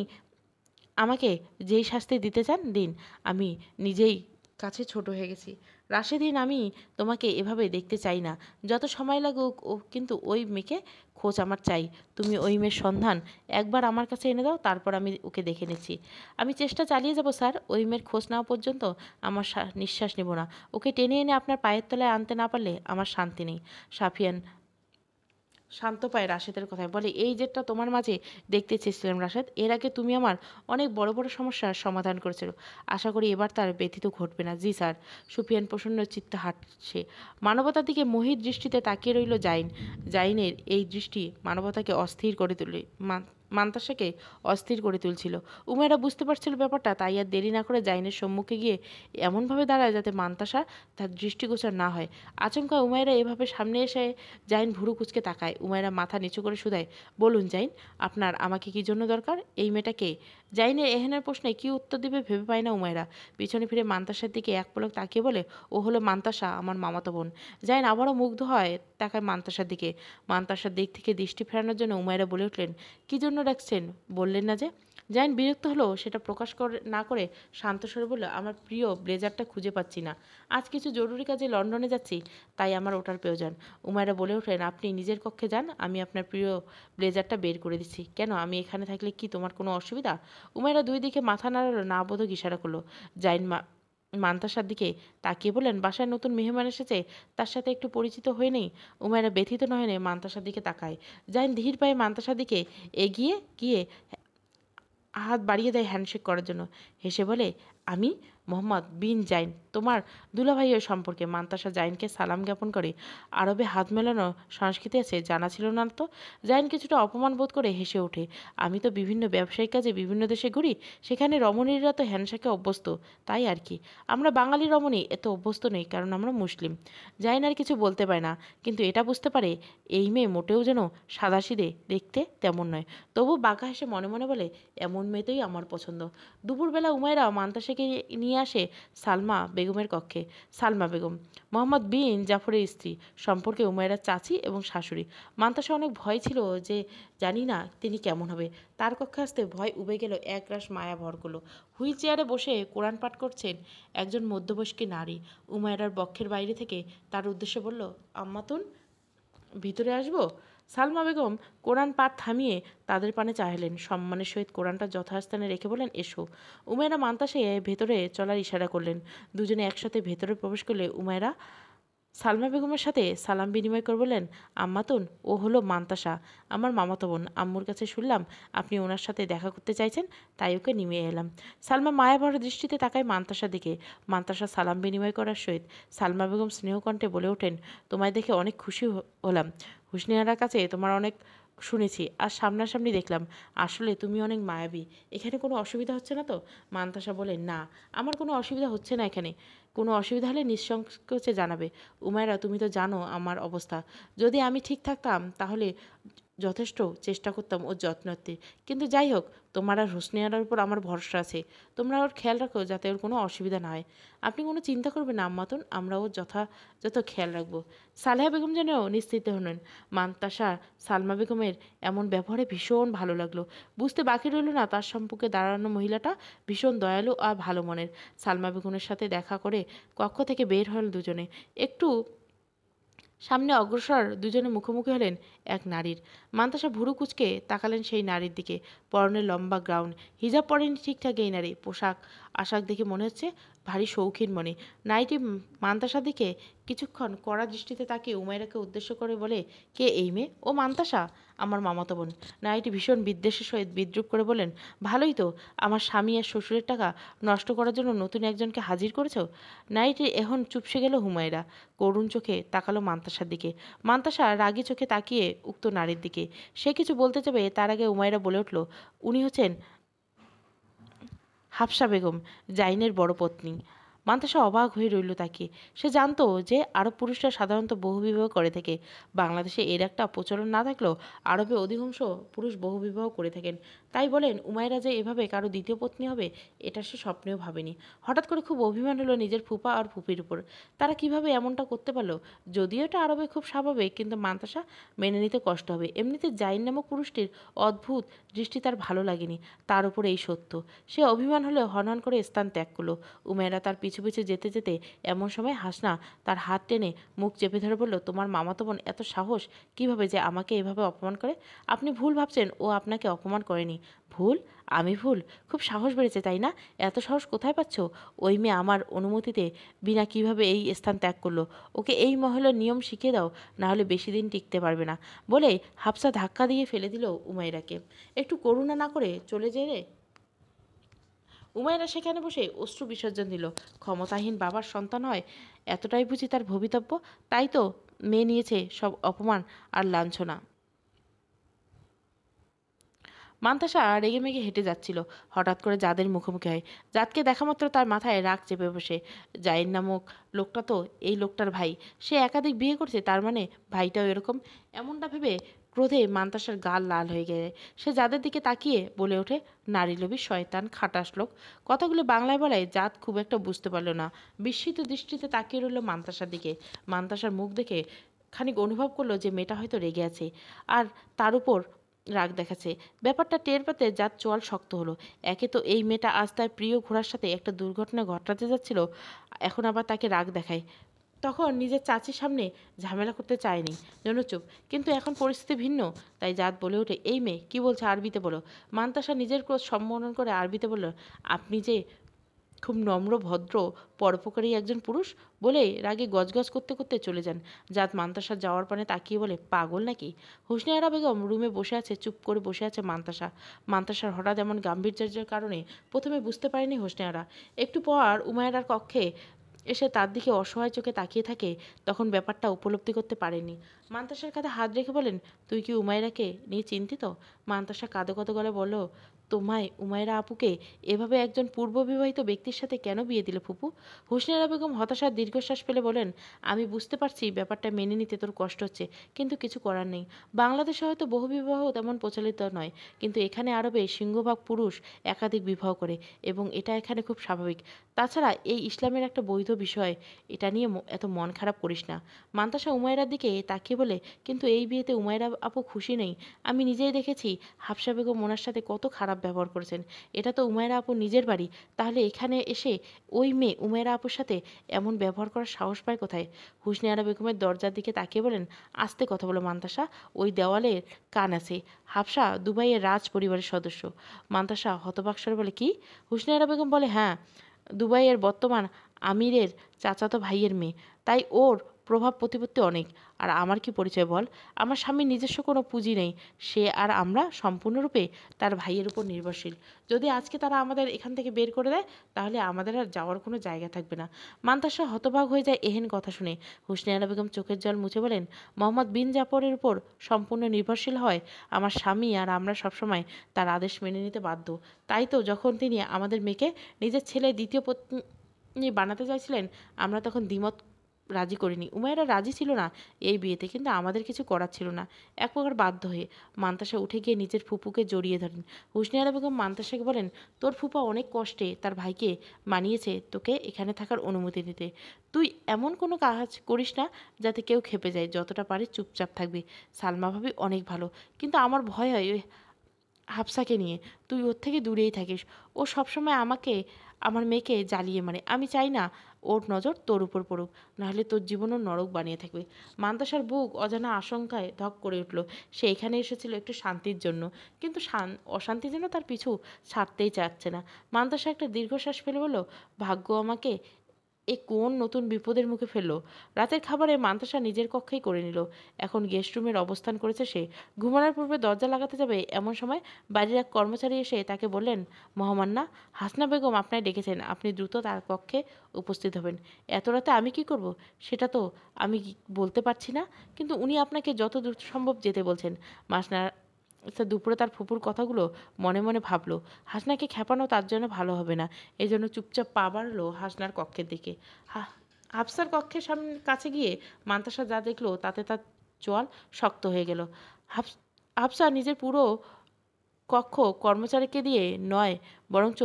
আমাকে যেই শাস্তি দিতে চান দিন। আমি নিজেই কাছে ছোট হয়ে গেছি। রাশেদিন, আমি তোমাকে এভাবে দেখতে চাই না। যত সময় লাগুক, কিন্তু ওই মেয়েকে খোঁজ আমার চাই। তুমি ওই মেয়ের সন্ধান একবার আমার কাছে এনে দাও, তারপর আমি ওকে দেখে নিচ্ছি। আমি চেষ্টা চালিয়ে যাব স্যার। ওই মেয়ের খোঁজ নেওয়া পর্যন্ত আমার নিঃশ্বাস নেব না। ওকে টেনে এনে আপনার পায়ের তলায় আনতে না পারলে আমার শান্তি নেই। সাফিয়ান শান্ত পায় রাশেদের কথায়, বলে, এই যেটা তোমার মাঝে দেখতে চেয়েছিলাম রাশেদ। এর আগে তুমি আমার অনেক বড় বড় সমস্যার সমাধান করেছিল। আশা করি এবার তার ব্যথিত ঘটবে না। জি স্যার। সুফিয়ান প্রসন্ন চিত্তে হাঁটছে। মানবতার দিকে মোহিত দৃষ্টিতে তাকিয়ে রইল জাইন। জাইনের এই দৃষ্টি মানবতাকে অস্থির করে তোলে, মান্তাসাকে অস্থির করে তুলছিল। উমেরা বুঝতে পারছিল ব্যাপারটা, তাই আর দেরি না করে জাইনের সম্মুখে গিয়ে এমনভাবে দাঁড়ায় যাতে মান্তাসা তার দৃষ্টিগোচর না হয়। আচমকা উমাইরা এভাবে সামনে এসে জাইন ভুরু কুচকে তাকায়। উমাইরা মাথা নিচু করে শুধায়, বলুন জাইন, আপনার আমাকে কি জন্য দরকার? এই মেয়েটা কে? জাইনের এহেনের প্রশ্নে কি উত্তর দিবে ভেবে পায় না উমাইরা। পিছনে ফিরে মান্তাসার দিকে এক পলক তাকিয়ে বলে, ও হলো মান্তাসা, আমার মামাতো বোন। জাইন আবারও মুগ্ধ হয়, তাকায় মান্তাসার দিকে। মান্তাসার দিক থেকে দৃষ্টি ফেরানোর জন্য উমাইরা বলে উঠলেন, কি জন্য ডাকছেন বললেন না যে? জাইন বিরক্ত হলো, সেটা প্রকাশ না করে শান্ত স্বরে বলল, আমার প্রিয় ব্লেজারটা খুঁজে পাচ্ছি না। আজ কিছু জরুরি কাজে লন্ডনে যাচ্ছি, তাই আমার ওটার প্রয়োজন। উমাইরা বলে ওঠেন, আপনি নিজের কক্ষে যান, আমি আপনার প্রিয় ব্লেজারটা বের করে দিচ্ছি। কেন, আমি এখানে থাকলে কি তোমার কোনো অসুবিধা? উমাইরা দুই দিকে মাথা নাড়ালো, না বোধক ইশারা করলো। জাইন মান্তাসার দিকে তাকিয়ে বললেন, বাসায় নতুন মেহমান এসেছে, তার সাথে একটু পরিচিত হয়ে নেই। উমাইরা ব্যথিত নয়নে মান্তাসার দিকে তাকায়। জাইন ধীর পায়ে মান্তাসার দিকে এগিয়ে গিয়ে হাত বাড়িয়ে দেয় হ্যান্ডশেক করার জন্য। হেসে বলে, আমি মোহাম্মদ বিন জাইন, তোমার দুলাভাইয়ের সম্পর্কে। মান্তাসা জাইনকে সালাম জ্ঞাপন করে। আরবে হাত মেলানো সংস্কৃতি আছে, জানা ছিল না তো? জাইন কিছুটা অপমান বোধ করে হেসে ওঠে। আমি তো বিভিন্ন ব্যবসায়িক কাজে বিভিন্ন দেশে ঘুরি, সেখানে রমণীরা তো হ্যান্ডশেকে অভ্যস্ত, তাই আর কি। আমরা বাঙালি রমণী এত অভ্যস্ত নেই, কারণ আমরা মুসলিম। জাইন আর কিছু বলতে পারে না, কিন্তু এটা বুঝতে পারে এই মেয়ে মোটেও যেন সাদাসিধে দেখতে তেমন নয়। তবু বাঁকা হেসে মনে মনে বলে, এমন মেয়েতেই আমার পছন্দ। দুপুরবেলা উমাইরা মান্তাসাকে নিয়ে আসে সালমা বেগমের কক্ষে। সালমা বেগম মোহাম্মদ বিন জাফরের স্ত্রী, সম্পর্কে উমাইরার চাচি এবং শাশুড়ি। মান্তাসা অনেক ভয় ছিল যে জানি না তিনি কেমন হবে। তার কক্ষে আসতে ভয় উবে গেল, একরাশ মায়া ভর করলো। হুইল চেয়ারে বসে কোরআন পাঠ করছেন একজন মধ্যবয়স্কী নারী। উমাইরার বক্ষের বাইরে থেকে তার উদ্দেশ্যে বলল, আম্মাতুন, ভিতরে আসবো? সালমা বেগম কোরআন পাঠ থামিয়ে তাদের পানে চাইলেন। সম্মানের সহিত কোরআনটা যথাস্থানে রেখে বলেন, এসো। উমাইরা মান্তাসে ভেতরে চলার ইশারা করলেন। দুজনে একসাথে ভেতরে প্রবেশ করলে উমাইরা সালমা বেগমের সাথে সালাম বিনিময় করে বললেন, আম্মাতুন, ও হলো মান্তাসা, আমার মামাতো বোন। আম্মুর কাছে শুনলাম আপনি ওনার সাথে দেখা করতে চাইছেন, তাই ওকে নিয়ে এলাম। সালমা মায়াভরা দৃষ্টিতে তাকায় মান্তাসার দিকে। মান্তাসা সালাম বিনিময় করার সহিত সালমা বেগম স্নেহকণ্ঠে বলে ওঠেন, তোমায় দেখে অনেক খুশি হলাম। হুসনিয়ারার কাছে তোমার অনেক শুনেছি, আর সামনাসামনি দেখলাম। আসলে তুমি অনেক মায়াবী। এখানে কোনো অসুবিধা হচ্ছে না তো? মান্তাসা বলেন, না, আমার কোনো অসুবিধা হচ্ছে না এখানে। কোনো অসুবিধা হলে নিঃসংকোচে জানাবে। উমাইরা, তুমি তো জানো আমার অবস্থা। যদি আমি ঠিক থাকতাম তাহলে যথেষ্ট চেষ্টা করতাম ওর যত্নার্থে। কিন্তু যাই হোক, তোমার আর হোসনিয়ারার উপর আমার ভরসা আছে। তোমরা ওর খেয়াল রাখো যাতে ওর কোনো অসুবিধা না হয়। আপনি কোনো চিন্তা করবেন না আম্মাতুন, আমরা ওর যথাযথ খেয়াল রাখবো। সালেহা বেগম যেন নিশ্চিত হলেন। মান্তাসা সালমা বেগমের এমন ব্যবহারে ভীষণ ভালো লাগলো। বুঝতে বাকি রইল না তার সম্পর্কে দাঁড়ানো মহিলাটা ভীষণ দয়ালু আর ভালো মনের। সালমা বেগমের সাথে দেখা করে কক্ষ থেকে বের হল দুজনে। একটু সামনে অগ্রসর দুজনে মুখোমুখি হলেন এক নারীর। মান্তাসা ভুরু কুচকে তাকালেন সেই নারীর দিকে। পরনে লম্বা গাউন, হিজাব পরেনি ঠিকঠাক এই নারী। পোশাক আশাক দেখে মনে হচ্ছে ভারী শৌখিন মনে। নারীটি মান্তাসার দিকে কিছুক্ষণ কড়া দৃষ্টিতে তাকিয়ে উমাইরাকে উদ্দেশ্য করে বলে, কে এই মেয়ে? ও মান্তাসা, আমার মামাতো বোন। নারীটি ভীষণ বিদ্বেষের সহিত বিদ্রুপ করে বলেন, ভালোই তো, আমার স্বামী আর শ্বশুরের টাকা নষ্ট করার জন্য নতুন একজনকে হাজির করেছ। নারীটি এখন চুপসে গেল। হুমায়রা করুণ চোখে তাকালো মান্তাসার দিকে। মান্তাসা রাগী চোখে তাকিয়ে উক্ত নারীর দিকে। সে কিছু বলতে যাবে, তার আগে উমাইরা বলে উঠল, উনি হচ্ছেন হাফসা বেগম, জাইনের বড় পত্নী। মান্তাসা অবাক হয়ে রইল তাকে। সে জানতো যে আরব পুরুষরা সাধারণত বহুবিবাহ করে থাকে। বাংলাদেশে এর একটা প্রচলন না থাকলেও আরবে অধিকাংশ পুরুষ বহুবিবাহ করে থাকেন। তাই বলেন, উমাইরা যে এভাবে কারো দ্বিতীয় পত্নী হবে এটা সে স্বপ্নেও ভাবেনি। হঠাৎ করে খুব অভিমান হলো নিজের ফুপা আর ফুপির উপর। তারা কিভাবে এমনটা করতে পারলো? যদিও এটা আরবে খুব স্বাভাবিক, কিন্তু মান্তাসা মেনে নিতে কষ্ট হবে। এমনিতে জাইন নামক পুরুষটির অদ্ভুত দৃষ্টি তার ভালো লাগেনি, তার উপর এই সত্য। সে অভিমান হলে হনহন করে স্থান ত্যাগ করলো। উমেরা তার পিছু পিছু যেতে যেতে এমন সময় হাসনা তার হাত টেনে মুখ চেপে ধরে বলল, তোমার মামাতো বোন এত সাহস কিভাবে যে আমাকে এভাবে অপমান করে? আপনি ভুল ভাবছেন, ও আপনাকে অপমান করেনি। ভুল? আমি ভুল? খুব সাহস বেড়েছে তাই না? এত সাহস কোথায় পাচ্ছ? ওই মেয়ে আমার অনুমতিতে বিনা কিভাবে এই স্থান ত্যাগ করলো? ওকে এই মহলের নিয়ম শিখিয়ে দাও, না হলে বেশি দিন টিকতে পারবে না। বলে হাফসা ধাক্কা দিয়ে ফেলে দিল উমাইরাকে। একটু করুণা না করে চলে যেয়ে উমাইরা সেখানে বসে অশ্রু বিসর্জন দিল। ক্ষমতাহীন বাবার সন্তান হয়, এতটাই বুঝি তার ভবিতব্য? তাই তো মেয়ে নিয়েছে সব অপমান আর লাঞ্ছনা। মান্তাসা রেগেমেগে হেঁটে যাচ্ছিল। হঠাৎ করে জাদের মুখোমুখি হয়। জাদকে দেখামাত্র তার মাথায় রাগ চেপে বসে। জাইন নামক লোকটা তো এই লোকটার ভাই। সে একাধিক বিয়ে করছে, তার মানে ভাইটাও এরকম। এমনটা ভেবে ক্রোধে মান্তাসার গাল লাল হয়ে গেছে। সে জাদের দিকে তাকিয়ে বলে ওঠে, নারীলোভী শয়তান, খাটাস লোক। কথাগুলো বাংলায় বলায় জাদ খুব একটা বুঝতে পারল না। বিস্মিত দৃষ্টিতে তাকিয়ে রইল মান্তাসার দিকে। মান্তাসার মুখ দেখে খানিক অনুভব করলো যে মেয়েটা হয়তো রেগে আছে, আর তার উপর রাগ দেখাচ্ছে। ব্যাপারটা টের পেতে জাত চোয়াল শক্ত হলো। একে তো এই মেয়েটা আজ তার প্রিয় ঘোড়ার সাথে একটা দুর্ঘটনা ঘটাতে যাচ্ছিল, এখন আবার তাকে রাগ দেখায়। তখন নিজের চাচির সামনে ঝামেলা করতে চায়নি, জন্য চুপ। কিন্তু এখন পরিস্থিতি ভিন্ন, তাই জাত বলে ওঠে, এই মেয়ে কি বলছে আরবিতে বলো। মান্তাসা নিজের ক্রোধ সম্বোধন করে আরবিতে বলল, আপনি যে খুব নম্র ভদ্র পরোপকারী একজন পুরুষ বলে রাগে গজগজ করতে করতে চলে যান। জাত মান্তাসা যাওয়ার পানে তাকিয়ে বলে, পাগল নাকি? হুসনে আরা বেগম রুমে বসে আছে, চুপ করে বসে আছে মান্তাসা। মান্তাসার হঠাৎ এমন গাম্ভীর্যের কারণে প্রথমে বুঝতে পারেনি হুসনে আরা। একটু পর উমায়রার কক্ষে এসে তার দিকে অসহায় চোখে তাকিয়ে থাকে, তখন ব্যাপারটা উপলব্ধি করতে পারেনি। মান্তাসার কাঁধে হাত রেখে বলেন, তুই কি উমায়রাকে নিয়ে চিন্তিত? মান্তাসা কাঁদো কাঁদো গলে বলল, তোমায় উমায়রা আপুকে এভাবে একজন পূর্ববিবাহিত ব্যক্তির সাথে কেন বিয়ে দিলে ফুপু? হুসনে আরা বেগম হতাশার দীর্ঘশ্বাস ফেলে বলেন, আমি বুঝতে পারছি ব্যাপারটা মেনে নিতে তোর কষ্ট হচ্ছে, কিন্তু কিছু করার নেই। বাংলাদেশে হয়তো বহুবিবাহ তেমন প্রচলিত নয়, কিন্তু এখানে আরবে সিংহভাগ পুরুষ একাধিক বিবাহ করে, এবং এটা এখানে খুব স্বাভাবিক। তাছাড়া এই ইসলামের একটা বৈধ বিষয়, এটা নিয়ে এত মন খারাপ করিস না। মান্তাসা উমায়রার দিকে তাকিয়ে বলে, কিন্তু এই বিয়েতে উমায়রা আপু খুশি নেই। আমি নিজেই দেখেছি হাফসা বেগম ওনার সাথে কত খারাপ ব্যবহার করেছেন। এটা তো উমায়রা আপুর নিজের বাড়ি, তাহলে এখানে এসে ওই মেয়ে উমায়রা আপুর সাথে এমন ব্যবহার করার সাহস পায় কোথায়? হুসনে আরা বেগমের দরজার দিকে তাকিয়ে বলেন, আস্তে কথা বলো মান্তাসা, ওই দেওয়ালের কান আছে। হাফসা দুবাইয়ের রাজ পরিবারের সদস্য। মান্তাসা হতবাক স্বরে বলে, কি? হুসনে আরা বেগম বলে, হ্যাঁ, দুবাইয়ের বর্তমান আমিরের চাচাতো ভাইয়ের মেয়ে, তাই ওর প্রভাব প্রতিপত্তি অনেক। আর আমার কি পরিচয় বল? আমার স্বামীর নিজস্ব কোনো পুঁজি নেই, সে আর আমরা সম্পূর্ণরূপে তার ভাইয়ের উপর নির্ভরশীল। যদি আজকে তারা আমাদের এখান থেকে বের করে দেয়, তাহলে আমাদের আর যাওয়ার কোনো জায়গা থাকবে না। মান্তাসা হতবাক হয়ে যায় এহেন কথা শুনে। হুসনে আরা বেগম চোখের জল মুছে বলেন, মোহাম্মদ বিন জাফরের উপর সম্পূর্ণ নির্ভরশীল হয় আমার স্বামী, আর আমরা সবসময় তার আদেশ মেনে নিতে বাধ্য। তাই তো যখন তিনি আমাদের মেয়েকে নিজের ছেলে দ্বিতীয় পত্নী বানাতে চাইছিলেন, আমরা তখন দ্বিমত রাজি করিনি। উমায়রা রাজি ছিল না এই বিয়েতে, কিন্তু আমাদের কিছু করার ছিল না। এক প্রকার বাধ্য হয়ে মান্তাসা উঠে গিয়ে নিজের ফুপুকে জড়িয়ে ধরেন। হুসনে আরা বেগম মান্তাসাকে বলেন, তোর ফুপা অনেক কষ্টে তার ভাইকে মানিয়েছে তোকে এখানে থাকার অনুমতি দিতে। তুই এমন কোনো কাজ করিস না যাতে কেউ খেপে যায়। যতটা পারিস চুপচাপ থাকবি। সালমা ভাবি অনেক ভালো, কিন্তু আমার ভয় হয় ওই হাফসাকে নিয়ে। তুই ওর থেকে দূরেই থাকিস। ও সবসময় আমাকে, আমার মেয়েকে জ্বালিয়ে মারে। আমি চাই না ওর নজর তোর উপর পড়ুক, নাহলে তোর জীবনও নরক বানিয়ে থাকবে। মান্তাসার বুক অজানা আশঙ্কায় ধক করে উঠল। সে এখানে এসেছিল একটু শান্তির জন্য, কিন্তু অশান্তি যেন তার পিছু ছাড়তেই চাচ্ছে না। মান্তাসা একটা দীর্ঘশ্বাস ফেলে বলল, ভাগ্য আমাকে এ কোন নতুন বিপদের মুখে ফেললো। রাতের খাবারে মান্তাসা নিজের কক্ষেই করে নিল। এখন গেস্ট রুমের অবস্থান করেছে সে। ঘুমানোর পূর্বে দরজা লাগাতে যাবে এমন সময় বাড়ির এক কর্মচারী এসে তাকে বললেন, মহামান্না, হাসনা বেগম আপনায় ডেকেছেন, আপনি দ্রুত তার কক্ষে উপস্থিত হবেন। এত রাতে আমি কি করব সেটা তো আমি বলতে পারছি না, কিন্তু উনি আপনাকে যত দ্রুত সম্ভব যেতে বলছেন। মাসনা দুপুরে তার ফুপুর কথাগুলো মনে মনে ভাবলো। হাসনাকে খেপানো তার জন্য ভালো হবে না, এই জন্য চুপচাপ পা বাড়লো হাসনার কক্ষের দিকে। হাফসার কক্ষের সামনে কাছে গিয়ে মান্তাসা যা দেখলো তাতে তার চোয়াল শক্ত হয়ে গেল। হাফসা নিজের পুরো কক্ষ কর্মচারীকে দিয়ে নয়, বরঞ্চ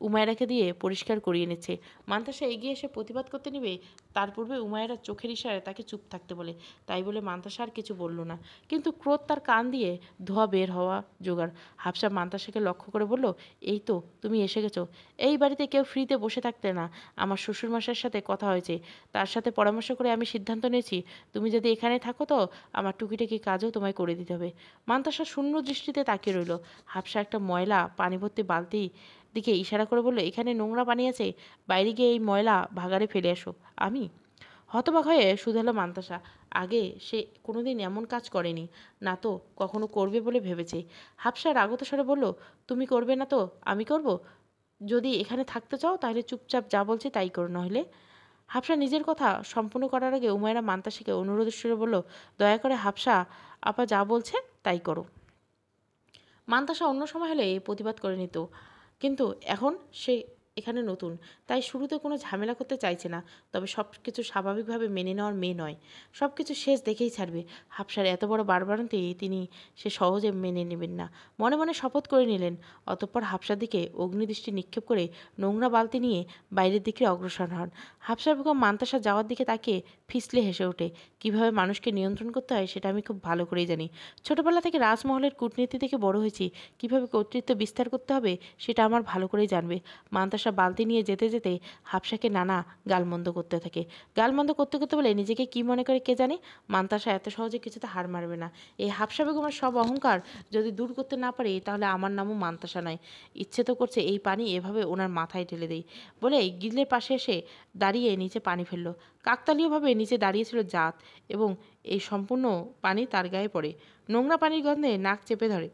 উমায়রাকে দিয়ে পরিষ্কার করিয়ে নিচ্ছে। মান্তাসা এগিয়ে এসে প্রতিবাদ করতে নিবে, তার পূর্বে উমায়রা চোখের ইশারায় তাকে চুপ থাকতে বলে। তাই বলে মান্তাসা আর কিছু বলল না, কিন্তু ক্রোধ তার কান দিয়ে ধোঁয়া বের হওয়া জোগাড়। হাফসা মান্তাসাকে লক্ষ্য করে বলল, এই তো তুমি এসে গেছো। এই বাড়িতে কেউ ফ্রিতে বসে থাকতে না। আমার শ্বশুরমশাইয়ের সাথে কথা হয়েছে, তার সাথে পরামর্শ করে আমি সিদ্ধান্ত নিয়েছি, তুমি যদি এখানে থাকো তো আমার টুকিটাকি কাজও তোমায় করে দিতে হবে। মান্তাসা শূন্য দৃষ্টিতে তাকিয়ে রইল। হাফসা একটা ময়লা পানি ভর্তি বালতি দিকে ইশারা করে বলল, এখানে নোংরা পানি আছে, বাইরে গিয়ে এই ময়লা ভাগাড়ে ফেলে এসো। আমি হতবাক হয়ে শুধালো মান্তাসা। আগে সে কোনোদিন এমন কাজ করেনি, না তো কখনো করবে বলে ভেবেছে। হাফসা রাগত স্বরে বলল, তুমি করবে না তো আমি করব? যদি এখানে থাকতে চাও তাহলে চুপচাপ যা বলছি তাই করো, নইলে। হাফসা নিজের কথা সম্পূর্ণ করার আগে উমায়রা মান্তাসাকে অনুরোধের সুরে বলল, দয়া করে হাফসা আপা যা বলছে তাই করো। মান্তাসা অন্য সময় হলে প্রতিবাদ করে নিত, কিন্তু এখন সে এখানে নতুন, তাই শুরুতে কোনো ঝামেলা করতে চাইছে না। তবে সব কিছু স্বাভাবিকভাবে মেনে নেওয়ার মেয়ে নয়, সব কিছু শেষ দেখেই ছাড়বে। হাফসার এত বড় বাড়বাড়ন্তে সে সহজে মেনে নেবেন না। মনে মনে শপথ করে নিলেন। অতঃপর হাফসার দিকে অগ্নিদৃষ্টি নিক্ষেপ করে নোংরা বালতি নিয়ে বাইরের দিকে অগ্রসর হন। হাফসা বেগম মান্তাসা যাওয়ার দিকে তাকিয়ে ফিসলে হেসে ওঠে। কীভাবে মানুষকে নিয়ন্ত্রণ করতে হয় সেটা আমি খুব ভালো করেই জানি। ছোটবেলা থেকে রাজমহলের কূটনীতি থেকে বড় হয়েছি, কীভাবে কর্তৃত্ব বিস্তার করতে হবে সেটা আমার ভালো করেই জানবে। মান্তাসা মান্তাসা বালতি নিয়ে যেতে যেতে হাফসাকে নানা গালমন্দ করতে থাকে। গালমন্দ করতে করতে বলে, নিজেকে কি মনে করে কে জানে, মান্তাসা এত সহজে কিছুতে হার মারবে না। এই হাফসা বেগমের সব অহংকার যদি দূর করতে না পারি, তাহলে আমার নামও মান্তাসা নয়। ইচ্ছে তো করছে এই পানি এভাবে ওনার মাথায় ঢেলে দেই। বলে গ্রিলের পাশে এসে দাঁড়িয়ে নিচে পানি ফেললো। কাকতালীয়ভাবে নিচে দাঁড়িয়েছিল জাত, এবং এই সম্পূর্ণ পানি তার গায়ে পড়ে। নোংরা পানির গন্ধে নাক চেপে ধরে।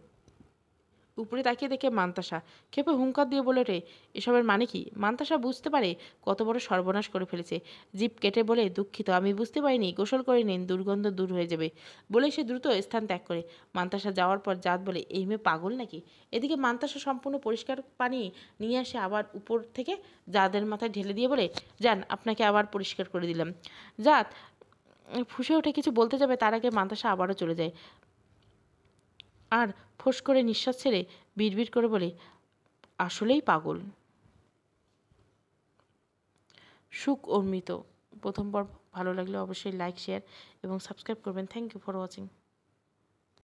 উপরে তাকিয়ে দেখে মান্তাসা ক্ষেপে হুঙ্কার দিয়ে বলে, রে এসবের মানে কি? মান্তাসা বুঝতে পারে কত বড় সর্বনাশ করে ফেলেছে। জিভ কেটে বলে, দুঃখিত, আমি বুঝতে পারিনি, গোসল করে নিন, দুর্গন্ধ দূর হয়ে যাবে। বলে সে দ্রুত স্থান ত্যাগ করে। মান্তাসা যাওয়ার পর জাত বলে, এই মেয়ে পাগল নাকি? এদিকে মান্তাসা সম্পূর্ণ পরিষ্কার পানি নিয়ে আসে আবার উপর থেকে জাদের মাথায় ঢেলে দিয়ে বলে, যান, আপনাকে আবার পরিষ্কার করে দিলাম। জাত ফুঁসে ওঠে কিছু বলতে যাবে, তার আগে মান্তাসা আবারও চলে যায়। আর ফোঁস করে নিঃশ্বাস ছেড়ে বিড়বিড় করে বলে, আসলেই পাগল। সুখ অর্মিত প্রথম পর্ব ভালো লাগলে অবশ্যই লাইক, শেয়ার এবং সাবস্ক্রাইব করবেন। Thank you for watching.